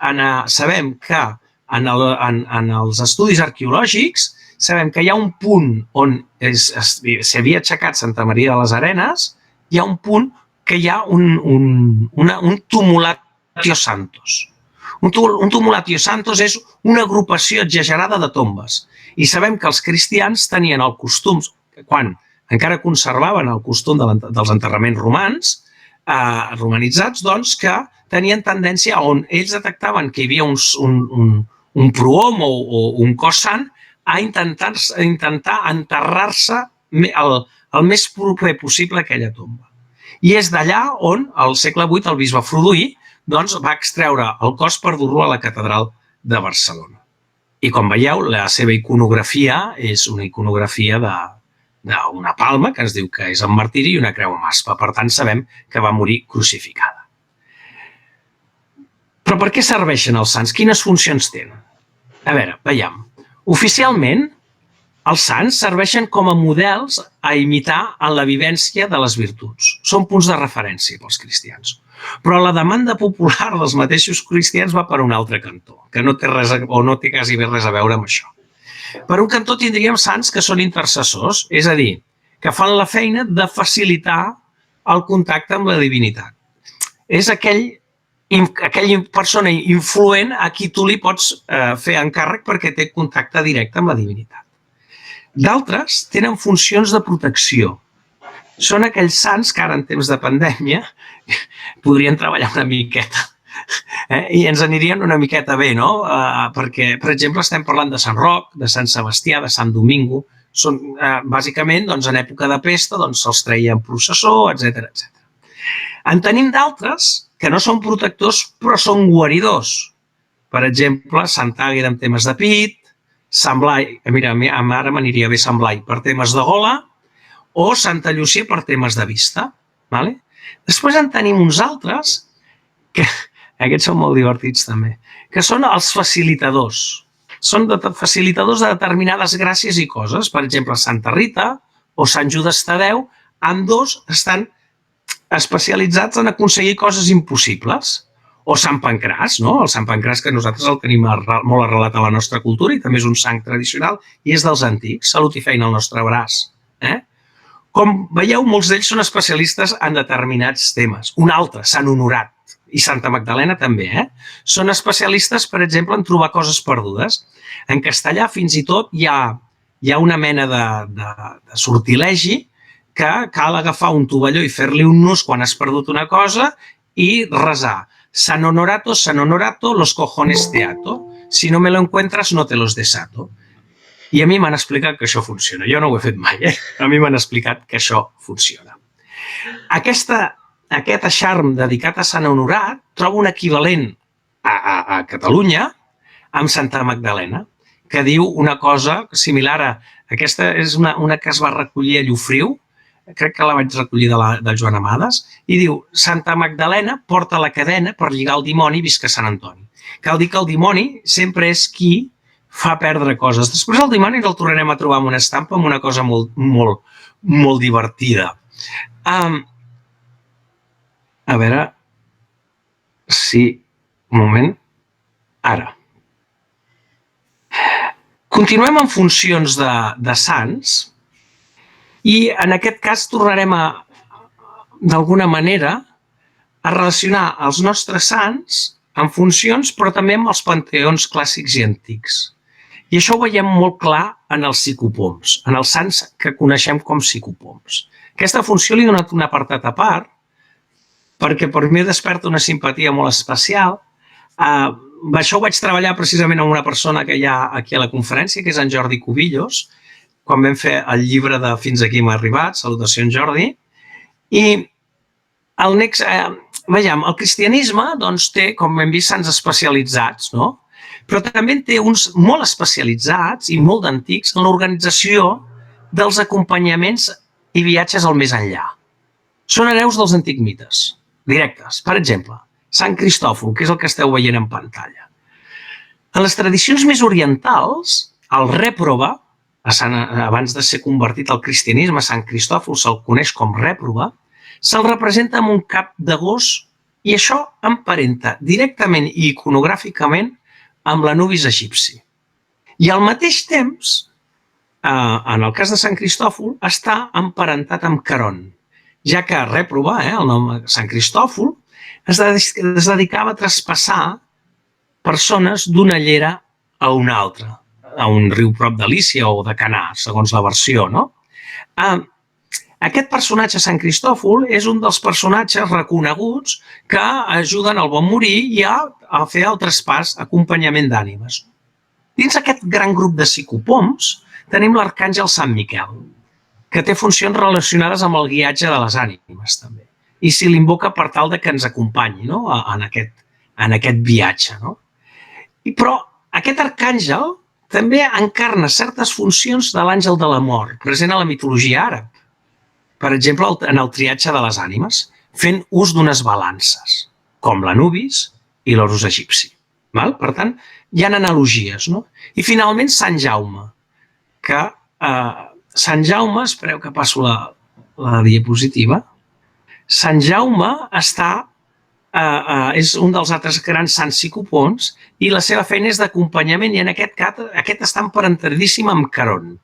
Speaker 2: sabem que en els estudis arqueològics sabem que hi ha un punt on s'havia aixecat Santa Maria de les Arenes, hi ha un punt que hi ha un tumulatio santos. Un tumulatio santos és una agrupació exagerada de tombes. I sabem que els cristians tenien el costum, quan encara conservaven el costum dels enterraments romanitzats, doncs que tenien tendència on ells detectaven que hi havia un prohom o un cos sant a intentar enterrar-se el més proper possible a aquella tomba. I és d'allà on, al segle VIII, el bisbe Froduí va extreure el cos per dur-lo a la catedral de Barcelona. I com veieu, la seva iconografia és una iconografia d'una palma, que ens diu que és en martiri, i una creu amb aspa. Per tant, sabem que va morir crucificada. Però per què serveixen els sants? Quines funcions tenen? A veure, veiem. Oficialment, els sants serveixen com a models a imitar en la vivència de les virtuts. Són punts de referència pels cristians. Però la demanda popular dels mateixos cristians va per un altre cantó, que no té quasi bé res a veure amb això. Per un cantó tindríem sants que són intercessors, és a dir, que fan la feina de facilitar el contacte amb la divinitat. És aquella persona influent a qui tu li pots fer encàrrec perquè té contacte directe amb la divinitat. D'altres tenen funcions de protecció. Són aquells sants que ara en temps de pandèmia podrien treballar una miqueta i ens anirien una miqueta bé, no? Perquè, per exemple, estem parlant de Sant Roc, de Sant Sebastià, de Sant Domingo. Bàsicament, en època de pesta, se'ls treia en processó, etc. En tenim d'altres que no són protectors, però són guaridors. Per exemple, Sant Àgueda en temes de pit, Sant Blai, mira, ara m'aniria bé Sant Blai per temes de gola, o Santa Llúcia per temes de vista. Després en tenim uns altres, que aquests són molt divertits també, que són els facilitadors. Són facilitadors de determinades gràcies i coses. Per exemple, Santa Rita o Sant Judes Tadeu, ambdós estan especialitzats en aconseguir coses impossibles. O Sant Pancràs, no? El Sant Pancràs que nosaltres el tenim molt arrelat a la nostra cultura i també és un sant tradicional i és dels antics. Salut i feina al nostre braç. Com veieu, molts d'ells són especialistes en determinats temes. Un altre, Sant Honorat, i Santa Magdalena també, són especialistes, per exemple, en trobar coses perdudes. En castellà, fins i tot, hi ha una mena de sortilegi que cal agafar un tovalló i fer-li un nus quan has perdut una cosa i resar. San Honorato, los cojones te ato. Si no me lo encuentras, no te los desato. I a mi m'han explicat que això funciona. Jo no ho he fet mai, A mi m'han explicat que això funciona. Aquest eixarm dedicat a Sant Honorat troba un equivalent a Catalunya amb Santa Magdalena. que diu una cosa similar a... Aquesta és una que es va recollir a Llofriu, crec que la vaig recollir del Joan Amades, i diu: Santa Magdalena porta la cadena per lligar el dimoni, visca Sant Antoni. Cal dir que el dimoni sempre és qui fa perdre coses. Després el dimoni el tornarem a trobar amb una estampa, amb una cosa molt, molt, molt divertida. A veure... Sí, un moment. Ara. Continuem amb funcions de sants i en aquest cas tornarem d'alguna manera, a relacionar els nostres sants amb funcions, però també amb els panteons clàssics i antics. I això ho veiem molt clar en els psicopoms, en els sants que coneixem com psicopoms. Aquesta funció li he donat un apartat a part, perquè per mi desperta una simpatia molt especial. Això ho vaig treballar precisament amb una persona que hi ha aquí a la conferència, que és en Jordi Cubillos, quan vam fer el llibre de Fins aquí m'ha arribat, Salutacions Jordi. I el cristianisme té, com hem vist, sants especialitzats, no? Però també en té uns molt especialitzats i molt antics en l'organització dels acompanyaments i viatges al més enllà. Són hereus dels antics mites, directes. Per exemple, Sant Cristòfol, que és el que esteu veient en pantalla. En les tradicions més orientals, el rèprove, abans de ser convertit al cristianisme, Sant Cristòfol se'l coneix com rèprove, se'l representa amb un cap de gos i això emparenta directament i iconogràficament amb l'Anubis egipci. I al mateix temps, en el cas de Sant Cristòfol, està emparentat amb Caron, ja que rèprove, el nom Sant Cristòfol, es dedicava a traspassar persones d'una llera a una altra, a un riu prop de Lícia o de Canà, segons la versió, no? Aquest personatge, Sant Cristòfol, és un dels personatges reconeguts que ajuden al bon morir i a fer el traspàs, acompanyament d'ànimes. Dins aquest gran grup de psicopoms tenim l'arcàngel Sant Miquel, que té funcions relacionades amb el guiatge de les ànimes, també. I s'hi l'invoca per tal que ens acompanyi en aquest viatge. Però aquest arcàngel també encarna certes funcions de l'àngel de la mort, present a la mitologia àrab. Per exemple, en el triatge de les ànimes, fent ús d'unes balances, com l'Anubis i l'Horus egipci. Per tant, hi ha analogies. I finalment, Sant Jaume, que Sant Jaume, espereu que passo la diapositiva, Sant Jaume és un dels altres grans sants psicopoms i la seva feina és d'acompanyament i en aquest cas està emparentadíssim amb Caron.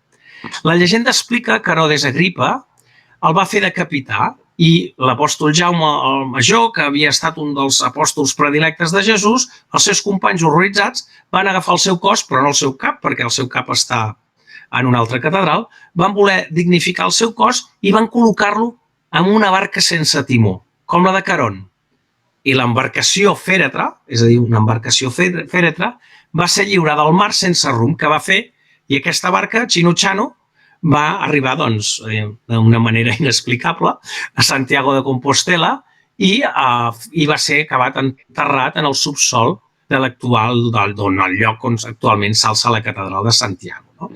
Speaker 2: La llegenda explica que Herodes Agripa el va fer decapitar i l'apòstol Jaume el Major, que havia estat un dels apòstols predilectes de Jesús, els seus companys horroritzats van agafar el seu cos, però no el seu cap, perquè el seu cap està en una altra catedral, van voler dignificar el seu cos i van col·locar-lo en una barca sense timó, com la de Caron. I l'embarcació fèretre, és a dir, una embarcació fèretre, va ser lliurada al mar sense rumb, que va fer, i aquesta barca, Chino-Chano, va arribar, d'una manera inexplicable, a Santiago de Compostela i va ser acabat enterrat en el subsol de l'actual, el lloc on actualment s'alça la catedral de Santiago.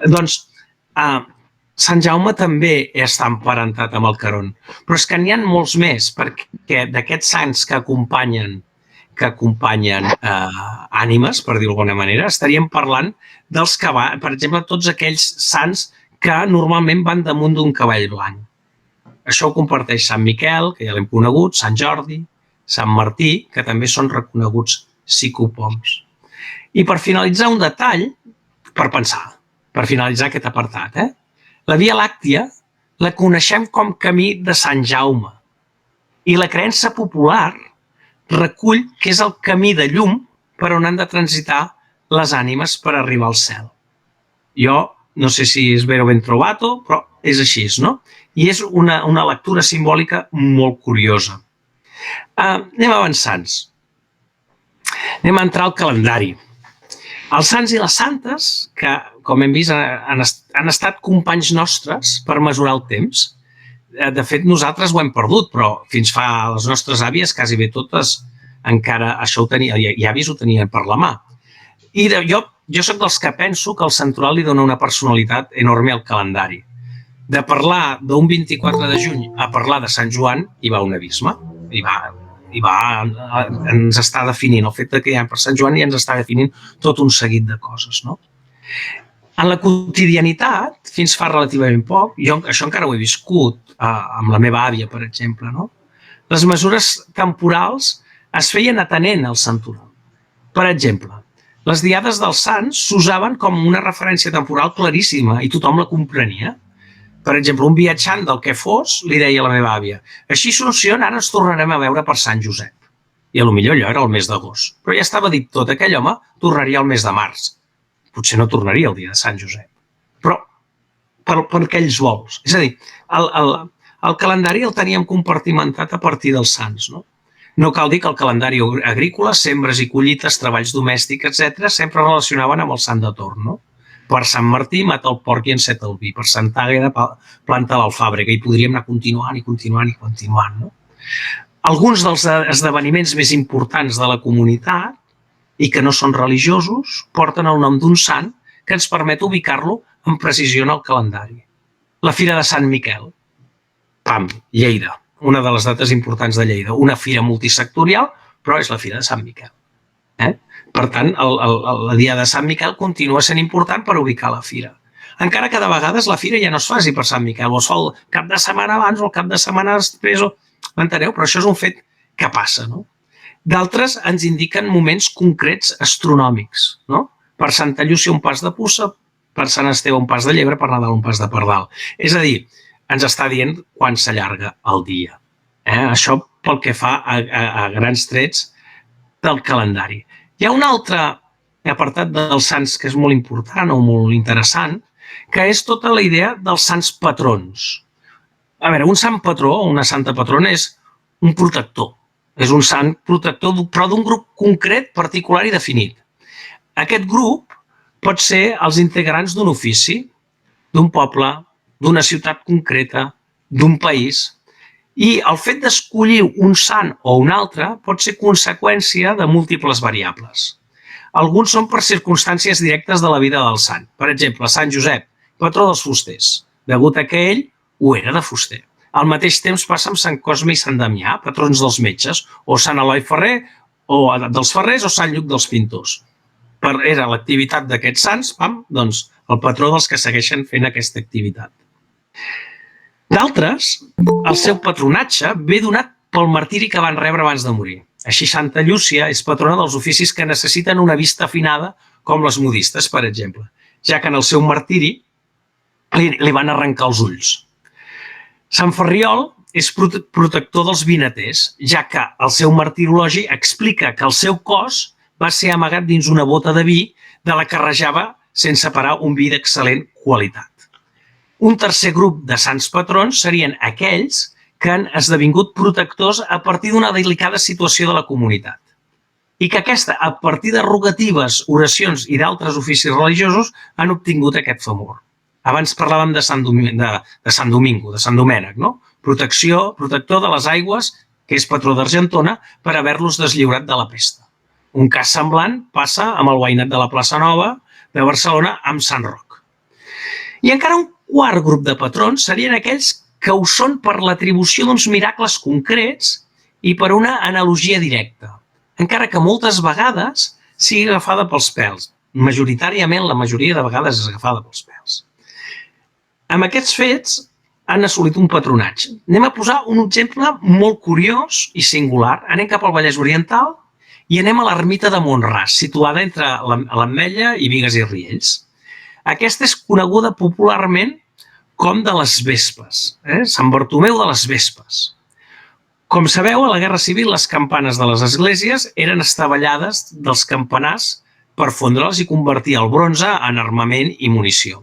Speaker 2: Doncs, Sant Jaume també està emparentat amb el Caron, però és que n'hi ha molts més, perquè d'aquests sants que acompanyen ànimes, per dir-ho d'alguna manera, estaríem parlant dels que van, per exemple, tots aquells sants que normalment van damunt d'un cavall blanc. Això ho comparteix Sant Miquel, que ja l'hem conegut, Sant Jordi, Sant Martí, que també són reconeguts psicopoms. I per finalitzar un detall, per finalitzar aquest apartat, la Via Làctia la coneixem com Camí de Sant Jaume i la creença popular recull que és el camí de llum per on han de transitar les ànimes per arribar al cel. Jo no sé si és ben o ben trobat-ho, però és així, no? I és una lectura simbòlica molt curiosa. Anem avançant. Anem a entrar al calendari. Els sants i les santes, que, com hem vist, han estat companys nostres per mesurar el temps. De fet, nosaltres ho hem perdut, però fins fa les nostres àvies, quasi bé totes, encara això ho tenien, i avis ho tenien per la mà. I jo jo sóc dels que penso que el santoral li dona una personalitat enorme al calendari. De parlar d'un 24 de juny a parlar de Sant Joan hi va un abisme. Ens està definint, el fet que hi ha per Sant Joan i ens està definint tot un seguit de coses, no? En la quotidianitat, fins fa relativament poc, jo això encara ho he viscut amb la meva àvia, per exemple, no? Les mesures temporals es feien atenent al santoral. Per exemple, les diades dels sants s'usaven com una referència temporal claríssima i tothom la comprenia. Per exemple, un viatjant del que fos li deia a la meva àvia: així Asunción, ara ens tornarem a veure per Sant Josep. I potser allò era el mes d'agost. Però ja estava dit tot, aquell home tornaria al mes de març. Potser no tornaria el dia de Sant Josep. Però per aquells vols. És a dir, el calendari el teníem compartimentat a partir dels sants, no? No cal dir que el calendari agrícola, sembres i collites, treballs domèstics, etc., sempre relacionaven amb el sant de torn, no? Per Sant Martí mata el porc i enceta el vi. Per Santa Àgueda planta l'alfàbrega. I podríem anar continuant, no? Alguns dels esdeveniments més importants de la comunitat i que no són religiosos porten el nom d'un sant que ens permet ubicar-lo amb precisió en el calendari. La Fira de Sant Miquel. Pam, Lleida. Una de les dates importants de Lleida. Una fira multisectorial, però és la Fira de Sant Miquel. Per tant, el dia de Sant Miquel continua sent important per ubicar la fira. Encara que de vegades la fira ja no es faci per Sant Miquel, o es fa el cap de setmana abans o el cap de setmana després, m'enteneu? Però això és un fet que passa, no? D'altres ens indiquen moments concrets astronòmics, no? Per Santa Llúcia un pas de puça, per Sant Esteve un pas de llebre, per Nadal un pas de pardal. És a dir, ens està dient quan s'allarga el dia. Això pel que fa a grans trets del calendari. Hi ha un altre apartat dels sants que és molt important o molt interessant, que és tota la idea dels sants patrons. A veure, un sant patró o una santa patrona és un protector. És un sant protector, però d'un grup concret, particular i definit. Aquest grup pot ser els integrants d'un ofici, d'un poble, d'una ciutat concreta, d'un país. I el fet d'escollir un sant o un altre pot ser conseqüència de múltiples variables. Alguns són per circumstàncies directes de la vida del sant. Per exemple, Sant Josep, patró dels fusters, degut a que ell ho era de fuster. Al mateix temps passa amb Sant Cosme i Sant Damià, patrons dels metges, o Sant Eloi Ferrer, o dels ferrers, o Sant Lluc dels pintors. Era l'activitat d'aquests sants, doncs el patró dels que segueixen fent aquesta activitat. D'altres, el seu patronatge ve donat pel martiri que van rebre abans de morir. Així, Santa Llúcia és patrona dels oficis que necessiten una vista afinada, com les modistes, per exemple, ja que en el seu martiri li van arrencar els ulls. Sant Ferriol és protector dels vinaters, ja que el seu martirologi explica que el seu cos va ser amagat dins una bota de vi de la que rajava sense parar un vi d'excel·lent qualitat. Un tercer grup de sants patrons serien aquells que han esdevingut protectors a partir d'una delicada situació de la comunitat i que aquesta, a partir de rogatives, oracions i d'altres oficis religiosos, han obtingut aquest favor. Abans parlàvem de Sant Domingo, de Sant Domènec, no? Protector de les aigües, que és patró d'Argentona, per haver-los deslliurat de la pesta. Un cas semblant passa amb el veïnat de la Plaça Nova de Barcelona amb Sant Roc. I encara un quart grup de patrons serien aquells que ho són per l'atribució d'uns miracles concrets i per una analogia directa, encara que moltes vegades sigui agafada pels pèls. Majoritàriament, la majoria de vegades és agafada pels pèls. Amb aquests fets han assolit un patronatge. Anem a posar un exemple molt curiós i singular. Anem cap al Vallès Oriental i anem a l'ermita de Mont-ras, situada entre l'Ametlla i Bigues i Riells. Aquesta és coneguda popularment com de les Vespes, Sant Bartomeu de les Vespes. Com sabeu, a la Guerra Civil les campanes de les esglésies eren estavellades dels campanars per fondre'ls i convertir el bronze en armament i munició.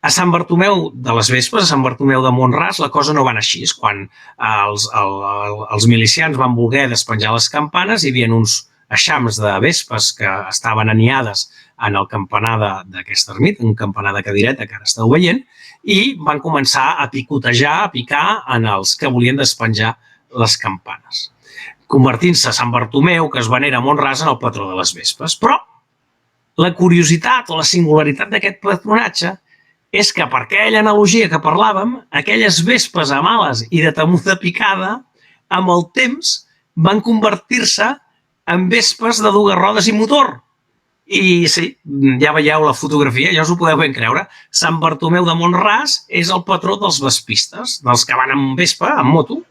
Speaker 2: A Sant Bartomeu de les Vespes, a Sant Bartomeu de Mont-ras, la cosa no va anar així. Quan els milicians van voler despenjar les campanes, hi havia uns eixams de vespes que estaven aniades en el campanar d'aquesta ermita, un campanar de cadireta que ara esteu veient, i van començar a picotejar, a picar en els que volien despenjar les campanes, convertint-se Sant Bartomeu, que es venera a Mont-ras, en el patró de les vespes. Però la curiositat o la singularitat d'aquest patronatge és que, per aquella analogia que parlàvem, aquelles vespes amb ales i de temuda picada, amb el temps van convertir-se en vespes de dues rodes i motor. I sí, ja veieu la fotografia, ja us ho podeu ben creure. Sant Bartomeu de Mont-ras és el patró dels vespistes, dels que van amb vespa, amb moto.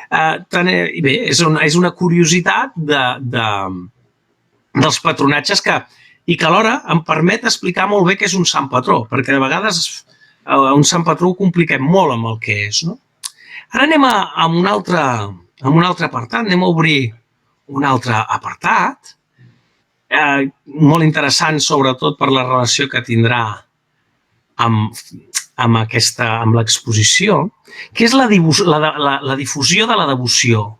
Speaker 2: I bé, és una curiositat dels patronatges i que alhora em permet explicar molt bé què és un sant patró, perquè de vegades un sant patró ho compliquem molt amb el que és. Ara anem a un altre apartat, anem a obrir un altre apartat, molt interessant sobretot per la relació que tindrà amb l'exposició, que és la difusió de la devoció,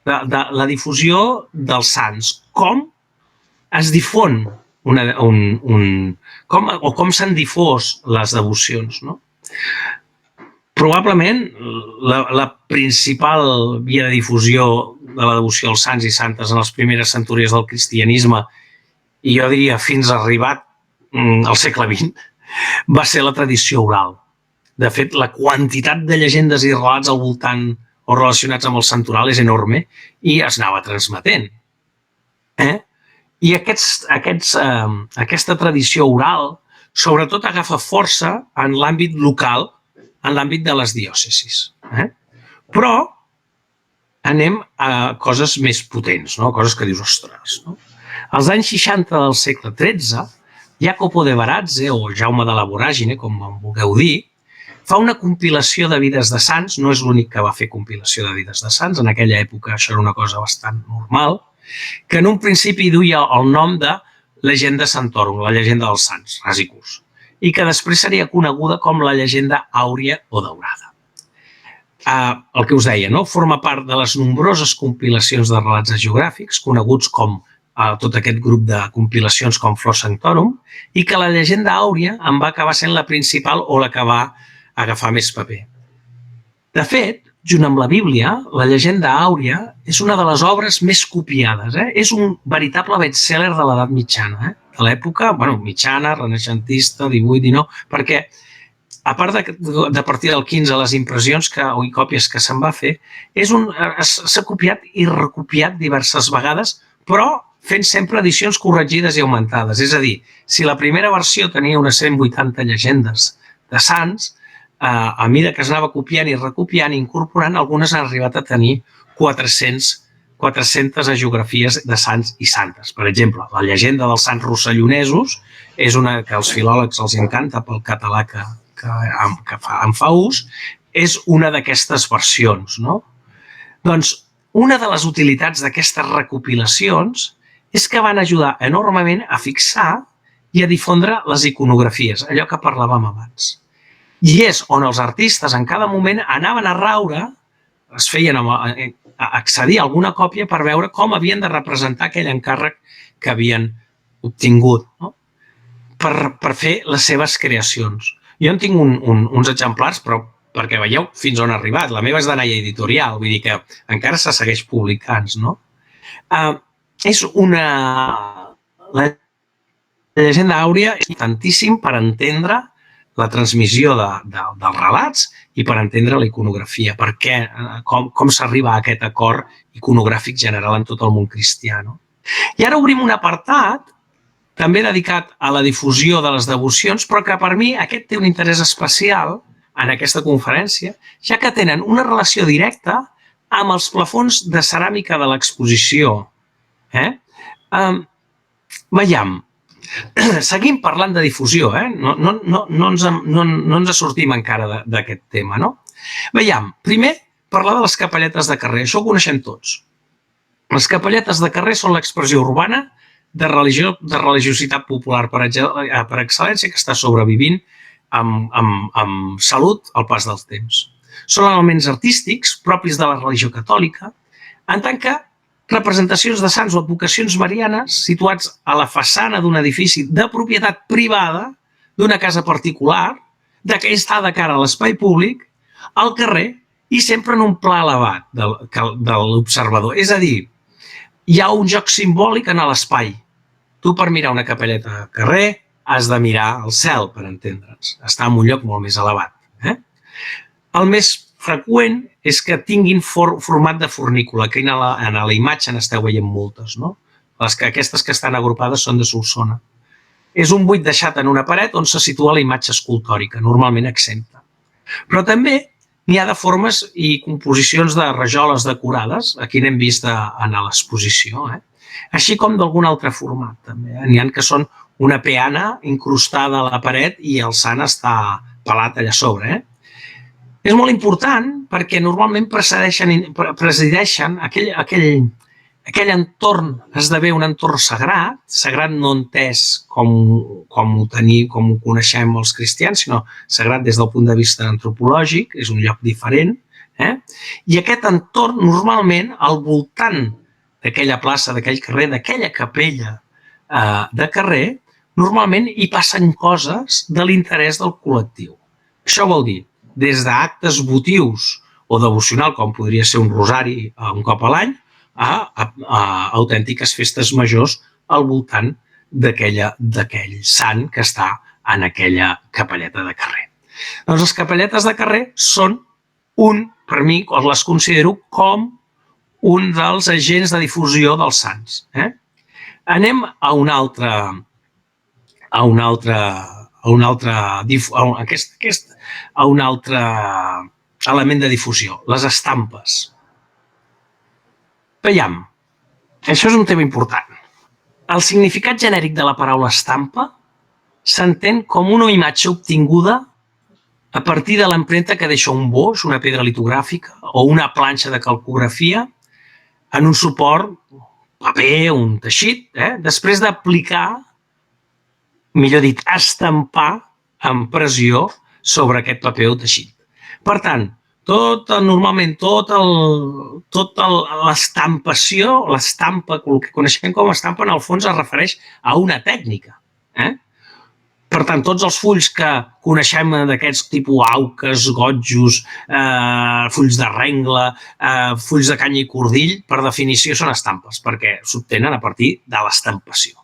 Speaker 2: la difusió dels sants. Com es difon com s'han difós les devocions. Probablement la principal via de difusió de la devoció als sants i santes en les primeres centúries del cristianisme, i jo diria fins arribat al segle XX, va ser la tradició oral. De fet, la quantitat de llegendes i relats al voltant o relacionats amb el santoral és enorme i es anava transmetent. I aquesta tradició oral sobretot agafa força en l'àmbit local, en l'àmbit de les diòcesis. Però anem a coses més potents, coses que dius, ostres. Als anys 60 del segle XIII, Jacopo de Varazze, o Jaume de la Voràgine, com en vulgueu dir, fa una compilació de vides de sants, no és l'únic que va fer compilació de vides de sants, en aquella època això era una cosa bastant normal, que en un principi duia el nom de Llegenda Santorum, la llegenda dels sants, ras i curs, i que després seria coneguda com la llegenda àurea o daurada. El que us deia, forma part de les nombroses compilacions de relats geogràfics, coneguts com tot aquest grup de compilacions com Flor Sanctorum, i que la llegenda àurea en va acabar sent la principal o la que va agafar més paper. De fet, junt amb la Bíblia, la llegenda àurea és una de les obres més copiades. És un veritable best-seller de l'edat mitjana, de l'època mitjana, renaixentista, 18, 19, perquè a part de partir del 15 les impressions i còpies que se'n va fer, s'ha copiat i recopiat diverses vegades, però fent sempre edicions corregides i augmentades. És a dir, si la primera versió tenia unes 180 llegendes de sants, a mesura que es anava copiant i recopiant i incorporant, algunes han arribat a tenir 400 hagiografies de sants i santes. Per exemple, la llegenda dels sants rossellonesos és una que als filòlegs els encanta pel català que en fa ús, és una d'aquestes versions. Doncs una de les utilitats d'aquestes recopilacions és que van ajudar enormement a fixar i a difondre les iconografies, allò que parlàvem abans. I és on els artistes en cada moment anaven a raure, es feien accedir a alguna còpia per veure com havien de representar aquell encàrrec que havien obtingut per fer les seves creacions. Jo en tinc uns exemplars, però perquè veieu fins on ha arribat. La meva és de Naia Editorial, vull dir que encara se segueix publicant. És la llegenda àurea és tantíssim per entendre la transmissió dels relats i per entendre la iconografia, com s'arriba a aquest acord iconogràfic general en tot el món cristià. I ara obrim un apartat també dedicat a la difusió de les devocions, però que per mi aquest té un interès especial en aquesta conferència, ja que tenen una relació directa amb els plafons de ceràmica de l'exposició. Veiem, seguim parlant de difusió, no ens sortim encara d'aquest tema. Veiem, primer, parlar de les capelletes de carrer, això ho coneixem tots. Les capelletes de carrer són l'expressió urbana de religiositat popular per excel·lència que està sobrevivint amb salut al pas del temps. Són elements artístics propis de la religió catòlica, en tant que representacions de sants o advocacions marianes situats a la façana d'un edifici de propietat privada, d'una casa particular, que està de cara a l'espai públic, al carrer i sempre en un pla elevat de l'observador. És a dir, hi ha un joc simbòlic en l'espai. Tu per mirar una capelleta de carrer has de mirar el cel, per entendre'ns. Està en un lloc molt més elevat. El més freqüent és que tinguin format de fornícula, que en la imatge n'esteu veient moltes, no? Aquestes que estan agrupades són de Solsona. És un buit deixat en una paret on se situa la imatge escultòrica, normalment exempta. Però també n'hi ha de formes i composicions de rajoles decorades, aquí n'hem vist a l'exposició, així com d'algun altre format, també. N'hi ha que són una peana incrustada a la paret i el sant està pelat allà a sobre. És molt important perquè normalment presideixen aquell entorn, esdevé un entorn sagrat no entès com ho coneixem els cristians, sinó sagrat des del punt de vista antropològic, és un lloc diferent, i aquest entorn normalment al voltant d'aquella plaça, d'aquell carrer, d'aquella capella de carrer, normalment hi passen coses de l'interès del col·lectiu. Això vol dir, des d'actes votius o devocional, com podria ser un rosari un cop a l'any, a autèntiques festes majors al voltant d'aquell sant que està en aquella capelleta de carrer. Doncs les capelletes de carrer són per mi, les considero com un dels agents de difusió dels sants. Anem a un altre element de difusió, les estampes. Veiem, això és un tema important. El significat genèric de la paraula estampa s'entén com una imatge obtinguda a partir de l'empremta que deixa un boix, una pedra litogràfica o una planxa de calcografia en un suport, paper, un teixit, després d'aplicar, millor dit, estampar amb pressió sobre aquest paper o teixit. Per tant, normalment tota l'estampació, l'estampa, el que coneixem com a estampa, en el fons es refereix a una tècnica. Per tant, tots els fulls que coneixem d'aquests tipus auques, gotjos, fulls de rengle, fulls de canya i cordill, per definició són estampes, perquè s'obtenen a partir de l'estampació.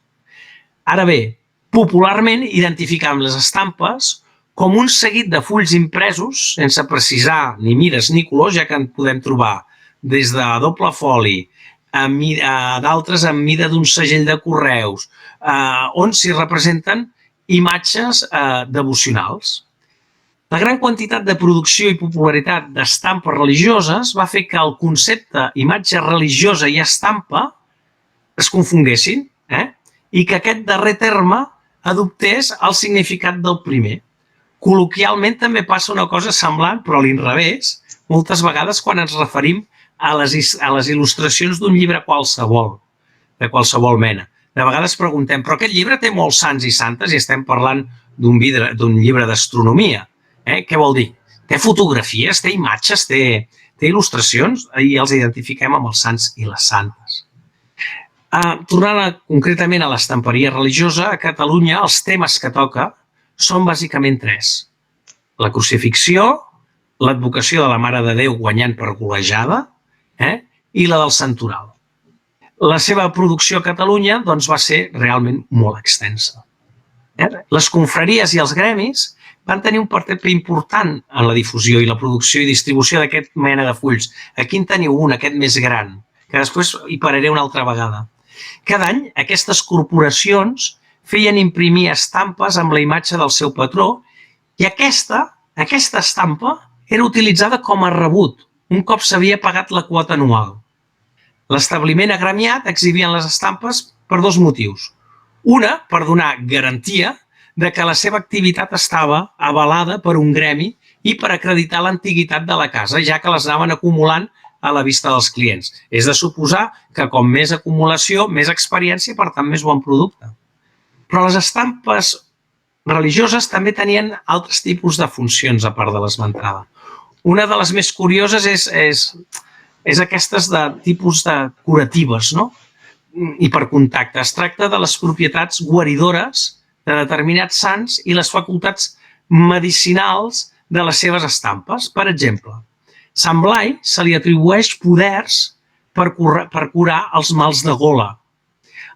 Speaker 2: Ara bé, popularment identificam les estampes com un seguit de fulls impresos, sense precisar ni mides ni colors, ja que en podem trobar des de doble foli, d'altres en mida d'un segell de correus, on s'hi representen imatges devocionals. La gran quantitat de producció i popularitat d'estampes religioses va fer que el concepte imatge religiosa i estampa es confonguessin i que aquest darrer terme adoptés el significat del primer. Col·loquialment també passa una cosa semblant, però a l'inrevés, moltes vegades quan ens referim a les il·lustracions d'un llibre qualsevol, de qualsevol mena. De vegades preguntem, però aquest llibre té molts sants i santes i estem parlant d'un llibre d'astronomia. Què vol dir? Té fotografies, té imatges, té il·lustracions i els identifiquem amb els sants i les santes. Tornant concretament a l'estamperia religiosa, a Catalunya els temes que toca són bàsicament tres. La crucifixió, l'advocació de la Mare de Déu guanyant per golejada i la del santoral. La seva producció a Catalunya va ser realment molt extensa. Les confraries i els gremis van tenir un paper important en la difusió i la producció i distribució d'aquest mena de fulls. Aquí en teniu un, aquest més gran, que després hi pararé una altra vegada. Cada any aquestes corporacions feien imprimir estampes amb la imatge del seu patró i aquesta estampa era utilitzada com a rebut un cop s'havia pagat la quota anual. L'establiment agremiat exhibien les estampes per dos motius. Una, per donar garantia de que la seva activitat estava avalada per un gremi i per acreditar l'antiguitat de la casa, ja que les anaven acumulant a la vista dels clients. És de suposar que com més acumulació, més experiència, per tant, més bon producte. Però les estampes religioses també tenien altres tipus de funcions a part de l'esmentada. Una de les més curioses és aquestes de tipus de curatives, i per contacte. Es tracta de les propietats guaridores de determinats sants i les facultats medicinals de les seves estampes. Per exemple, Sant Blai se li atribueix poders per curar els mals de gola.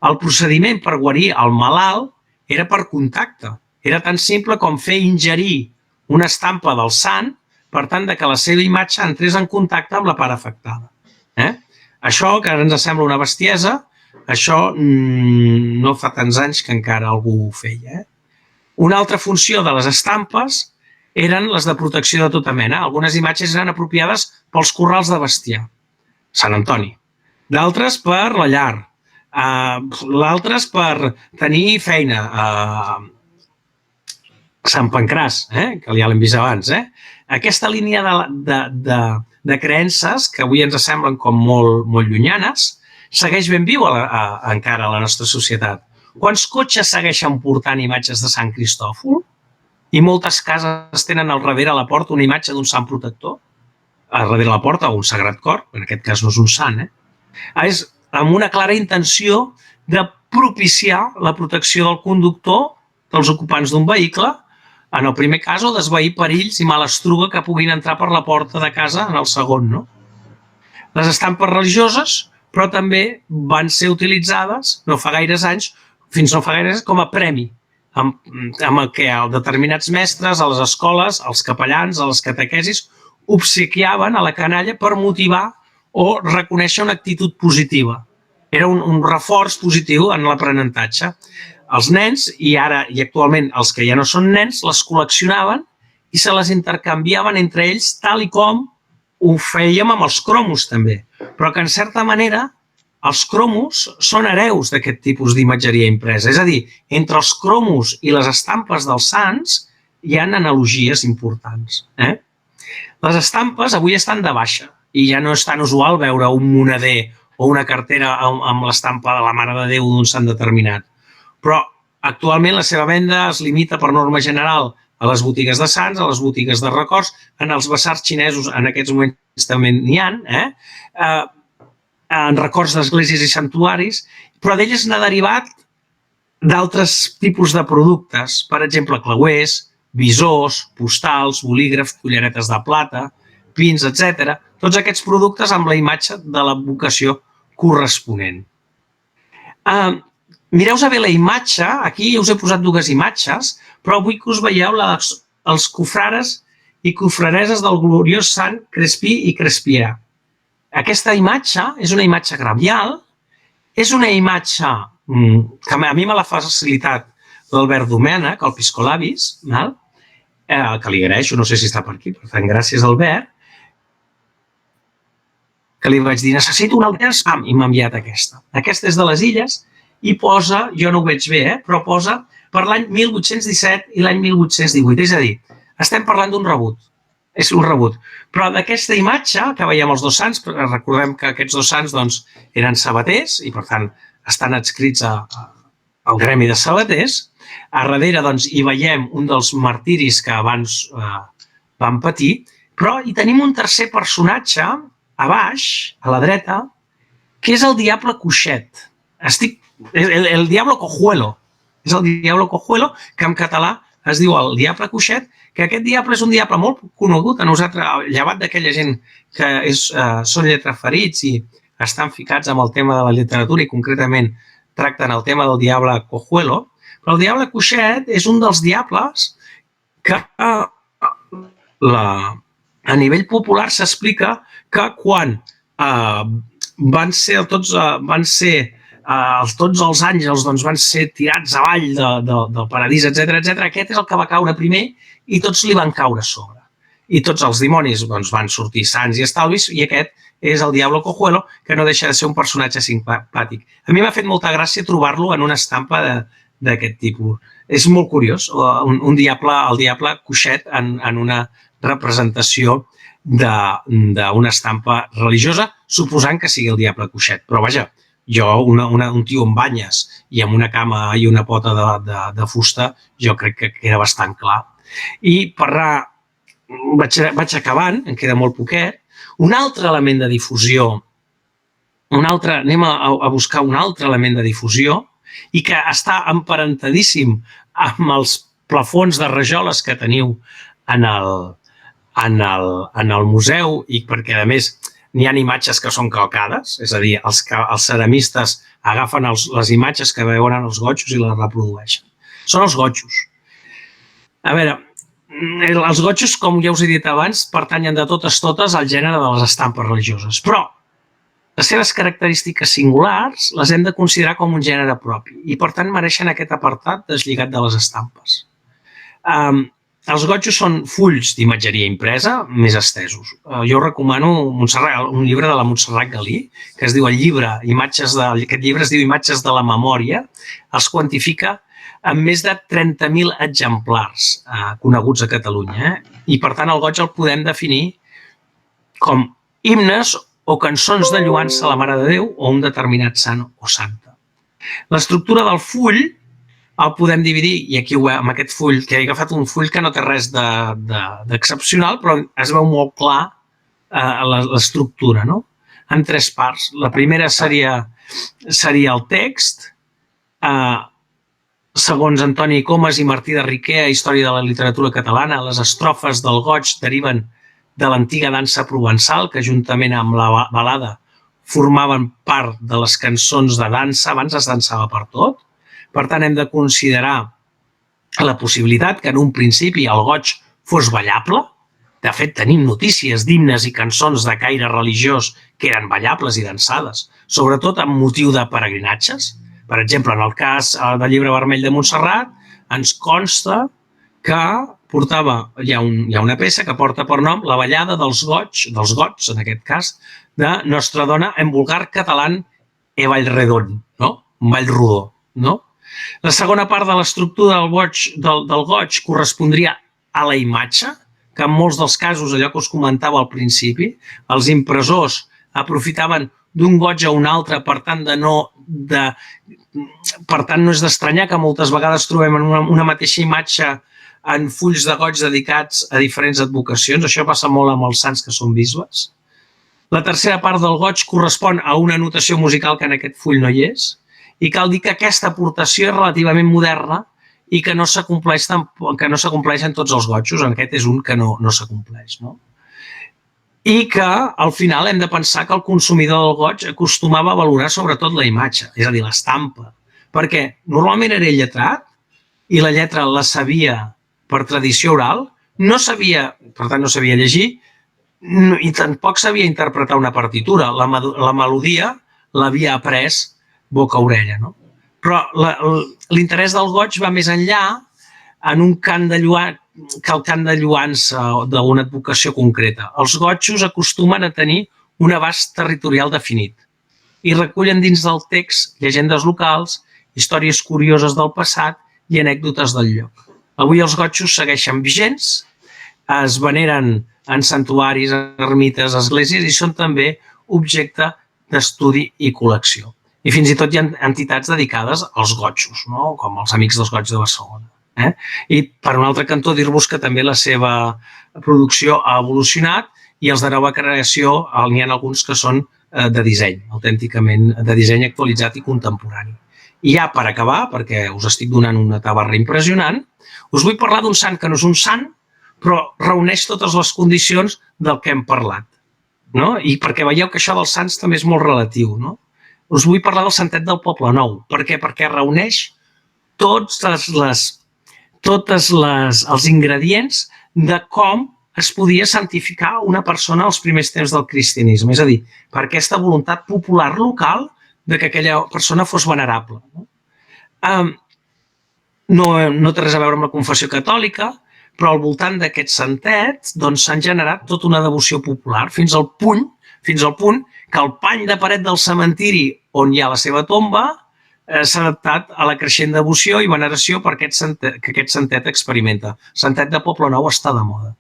Speaker 2: El procediment per guarir el malalt era per contacte. Era tan simple com fer ingerir una estampa del sant per tant que la seva imatge entrés en contacte amb la part afectada. Això, que ara ens sembla una bestiesa, això no fa tants anys que encara algú ho feia. Una altra funció de les estampes eren les de protecció de tota mena. Algunes imatges eren apropiades pels corrals de bestiar, Sant Antoni. D'altres per la llar. L'altres per tenir feina. Sant Pancràs, que ja l'hem vist abans. Aquesta línia de creences, que avui ens semblen com molt llunyanes, segueix ben viu encara a la nostra societat. Quants cotxes segueixen portant imatges de Sant Cristòfol? I moltes cases tenen al darrere a la porta una imatge d'un sant protector? A darrere la porta, un sagrat cor, en aquest cas no és un sant. És amb una clara intenció de propiciar la protecció del conductor, dels ocupants d'un vehicle, en el primer cas, o d'esvair perills i malastruga que puguin entrar per la porta de casa en el segon. Les estampes religioses, però també van ser utilitzades, no fa gaires anys, fins no fa gaires, com a premi, amb el que determinats mestres a les escoles, els capellans, a les catequesis, obsequiaven a la canalla per motivar o reconèixer una actitud positiva. Era un reforç positiu en l'aprenentatge. Els nens, i actualment els que ja no són nens, les col·leccionaven i se les intercanviaven entre ells, tal i com ho fèiem amb els cromos també. Però que, en certa manera, els cromos són hereus d'aquest tipus d'imatgeria impresa. És a dir, entre els cromos i les estampes dels sants hi ha analogies importants. Les estampes avui estan de baixa i ja no és tan usual veure un moneder o una cartera amb l'estampa de la Mare de Déu d'un sant determinat. Però actualment la seva venda es limita per norma general a les botigues de sants, a les botigues de records, en els basars xinesos en aquests moments també n'hi ha, en records d'esglésies i santuaris, però d'elles n'ha derivat d'altres tipus de productes, per exemple, clauers, visors, postals, bolígrafs, culleretes de plata, pins, etc. Tots aquests productes amb la imatge de la vocació corresponent. Mireu-vos bé la imatge, aquí us he posat dues imatges, però vull que us veieu els cofrares i cofrareses del gloriós sant Crespí i Crespià. Aquesta imatge és una imatge gravial, és una imatge que a mi me l'ha facilitat l'Albert Domènech, el Piscolabis, que li agraeixo, no sé si està per aquí, per tant, gràcies Albert, que li vaig dir, necessito una altra, i m'ha enviat aquesta. Aquesta és de les Illes i posa, jo no ho veig bé, però posa per l'any 1817 i l'any 1818. És a dir, estem parlant d'un rebut. És un rebut. Però d'aquesta imatge que veiem els dos sants, recordem que aquests dos sants eren sabaters i per tant estan adscrits al gremi de sabaters. A darrere hi veiem un dels martiris que abans van patir, però hi tenim un tercer personatge a baix, a la dreta, que és el diable coixet. El diablo cojuelo. És el diablo cojuelo, que en català es diu el diable coixet, que aquest diable és un diable molt conegut a nosaltres, llevat d'aquella gent que són lletraferits i estan ficats amb el tema de la literatura i concretament tracten el tema del diable cojuelo. Però el diable coixet és un dels diables que a nivell popular s'explica que quan tots els àngels van ser tirats avall del paradís, etc., aquest és el que va caure primer i tots li van caure a sobre. I tots els dimonis van sortir sants i estalvis i aquest és el Diablo Cojuelo, que no deixa de ser un personatge simpàtic. A mi m'ha fet molta gràcia trobar-lo en una estampa d'aquest tipus. És molt curiós, el diable coixet en una representació d'una estampa religiosa, suposant que sigui el diable coixet. Però vaja, jo, un tio amb banyes i amb una cama i una pota de fusta, jo crec que queda bastant clar. I per anar, vaig acabant, em queda molt poquet, un altre element de difusió, anem a buscar un altre element de difusió i que està emparentadíssim amb els plafons de rajoles que teniu en el museu i perquè, a més, n'hi ha imatges que són calcades, és a dir, els ceramistes agafen les imatges que veuen els gotxos i les reprodueixen. Són els gotxos. A veure, els gotxos, com ja us he dit abans, pertanyen de totes al gènere de les estampes religioses, però les seves característiques singulars les hem de considerar com un gènere propi i, per tant, mereixen aquest apartat deslligat de les estampes. Els gotxos són fulls d'imatgeria impresa més estesos. Jo recomano un llibre de la Montserrat Galí, que es diu aquest llibre es diu Imatges de la memòria, els quantifica amb més de 30.000 exemplars coneguts a Catalunya. I, per tant, el goig el podem definir com himnes o cançons de lloança a la Mare de Déu o un determinat sant o santa. L'estructura del full el podem dividir, i aquí amb aquest full, que he agafat un full que no té res d'excepcional, però es veu molt clar l'estructura, no? En 3 parts. La primera seria el text. Segons Antoni Comas i Martí de Riquer, Història de la literatura catalana, les estrofes del goig deriven de l'antiga dansa provençal, que juntament amb la balada formaven part de les cançons de dansa. Abans es dansava per tot. Per tant, hem de considerar la possibilitat que en un principi el goig fos ballable. De fet, tenim notícies d'himnes i cançons de caire religiós que eren ballables i dansades, sobretot amb motiu de peregrinatges. Per exemple, en el cas del Llibre Vermell de Montserrat, ens consta que hi ha una peça que porta per nom la ballada dels goigs, en aquest cas, de Nostra Dona en vulgar català e Vallredon, un ball rodó. La segona part de l'estructura del goig correspondria a la imatge, que en molts dels casos, allò que us comentava al principi, els impressors aprofitaven d'un goig a un altre, per tant no és d'estranyar que moltes vegades trobem una mateixa imatge en fulls de goig dedicats a diferents advocacions. Això passa molt amb els sants que són bisbes. La tercera part del goig correspon a una notació musical que en aquest full no hi és, i cal dir que aquesta aportació és relativament moderna i que no s'acompleix en tots els gotxos. En aquest és un que no s'acompleix. I que al final hem de pensar que el consumidor del goig acostumava a valorar sobretot la imatge, és a dir, l'estampa, perquè normalment era lletrat i la lletra la sabia per tradició oral, per tant no sabia llegir i tampoc sabia interpretar una partitura. La melodia l'havia après boca-orella. Però l'interès del goig va més enllà en un cant de lluança d'una advocació concreta. Els gotxos acostumen a tenir un abast territorial definit i recullen dins del text llegendes locals, històries curioses del passat i anècdotes del lloc. Avui els gotxos segueixen vigents, es veneren en santuaris, ermites, esglésies i són també objecte d'estudi i col·lecció. I fins i tot hi ha entitats dedicades als gotxos, com els Amics dels Goigs de Barcelona. I per un altre cantó dir-vos que també la seva producció ha evolucionat i els de nova creació n'hi ha alguns que són de disseny, autènticament de disseny actualitzat i contemporani. I ja per acabar, perquè us estic donant una tabarra impressionant, us vull parlar d'un sant que no és un sant, però reuneix totes les condicions del que hem parlat. I perquè veieu que això dels sants també és molt relatiu. Us vull parlar del Santet del Poblenou. Per què? Perquè reuneix tots els ingredients de com es podia santificar una persona als primers temps del cristianisme. És a dir, per aquesta voluntat popular local de que aquella persona fos venerable. No té res a veure amb la confessió catòlica, però al voltant d'aquest santet s'han generat tota una devoció popular, fins al punt que el pany de paret del cementiri on hi ha la seva tomba s'ha adaptat a la creixent devoció i veneració que aquest santet experimenta. El Santet de Poblenou està de moda.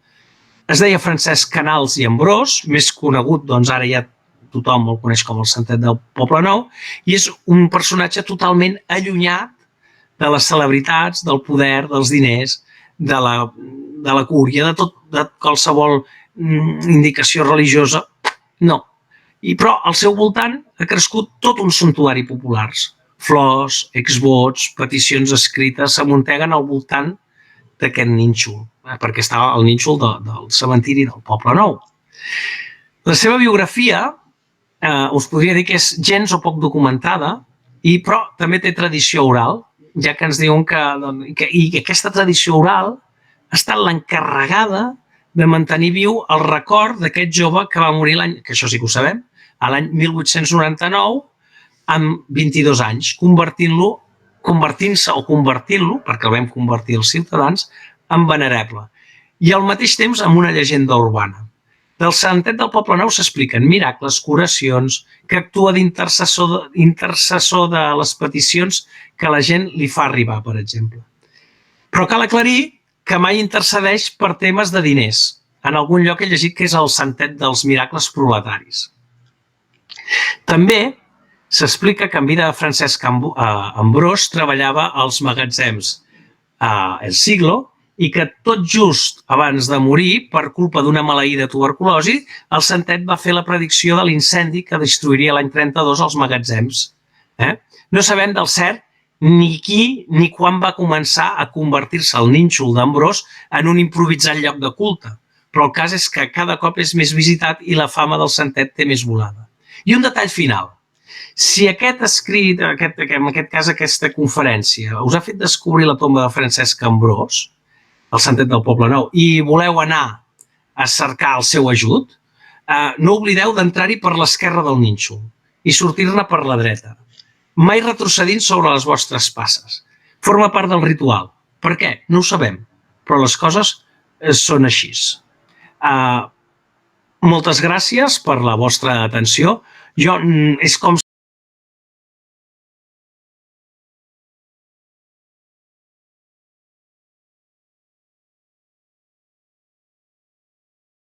Speaker 2: Es deia Francesc Canals i Ambròs, més conegut, ara ja tothom el coneix com el Santet del Poblenou, i és un personatge totalment allunyat de les celebritats, del poder, dels diners, de la cúria, de qualsevol indicació religiosa. No. Però al seu voltant ha crescut tot un santuari populars. Flors, exvots, peticions escrites s'amunteguen al voltant d'aquest nínxol, perquè estava al nínxol del cementiri del Poblenou. La seva biografia us podria dir que és gens o poc documentada, però també té tradició oral, ja que ens diuen que aquesta tradició oral ha estat l'encarregada de mantenir viu el record d'aquest jove que va morir que això sí que ho sabem, a l'any 1899 amb 22 anys, convertint-lo, perquè el vam convertir els ciutadans, en venerable. I al mateix temps amb una llegenda urbana. Del santet del Poblenou s'expliquen miracles, curacions, que actua d'intercessor de les peticions que la gent li fa arribar, per exemple. Però cal aclarir que mai intercedeix per temes de diners. En algun lloc he llegit que és el santet dels miracles proletaris. També s'explica que en vida de Francesc Ambrós treballava als magatzems El Siglo i que tot just abans de morir, per culpa d'una maleïda tuberculosi, el santet va fer la predicció de l'incendi que destruiria l'any 32 els magatzems. No sabem del cert ni qui ni quan va començar a convertir-se el nínxol d'Ambrós en un improvisat lloc de culte, però el cas és que cada cop és més visitat i la fama del santet té més volada. I un detall final. Si aquest escrit, en aquest cas aquesta conferència, us ha fet descobrir la tomba de Francesc Ambrós, el santet del Poblenou, i voleu anar a cercar el seu ajut, no oblideu d'entrar-hi per l'esquerra del nínxol i sortir-ne per la dreta, mai retrocedint sobre les vostres passes. Forma part del ritual. Per què? No ho sabem, però les coses són així. Moltes gràcies per la vostra atenció. És com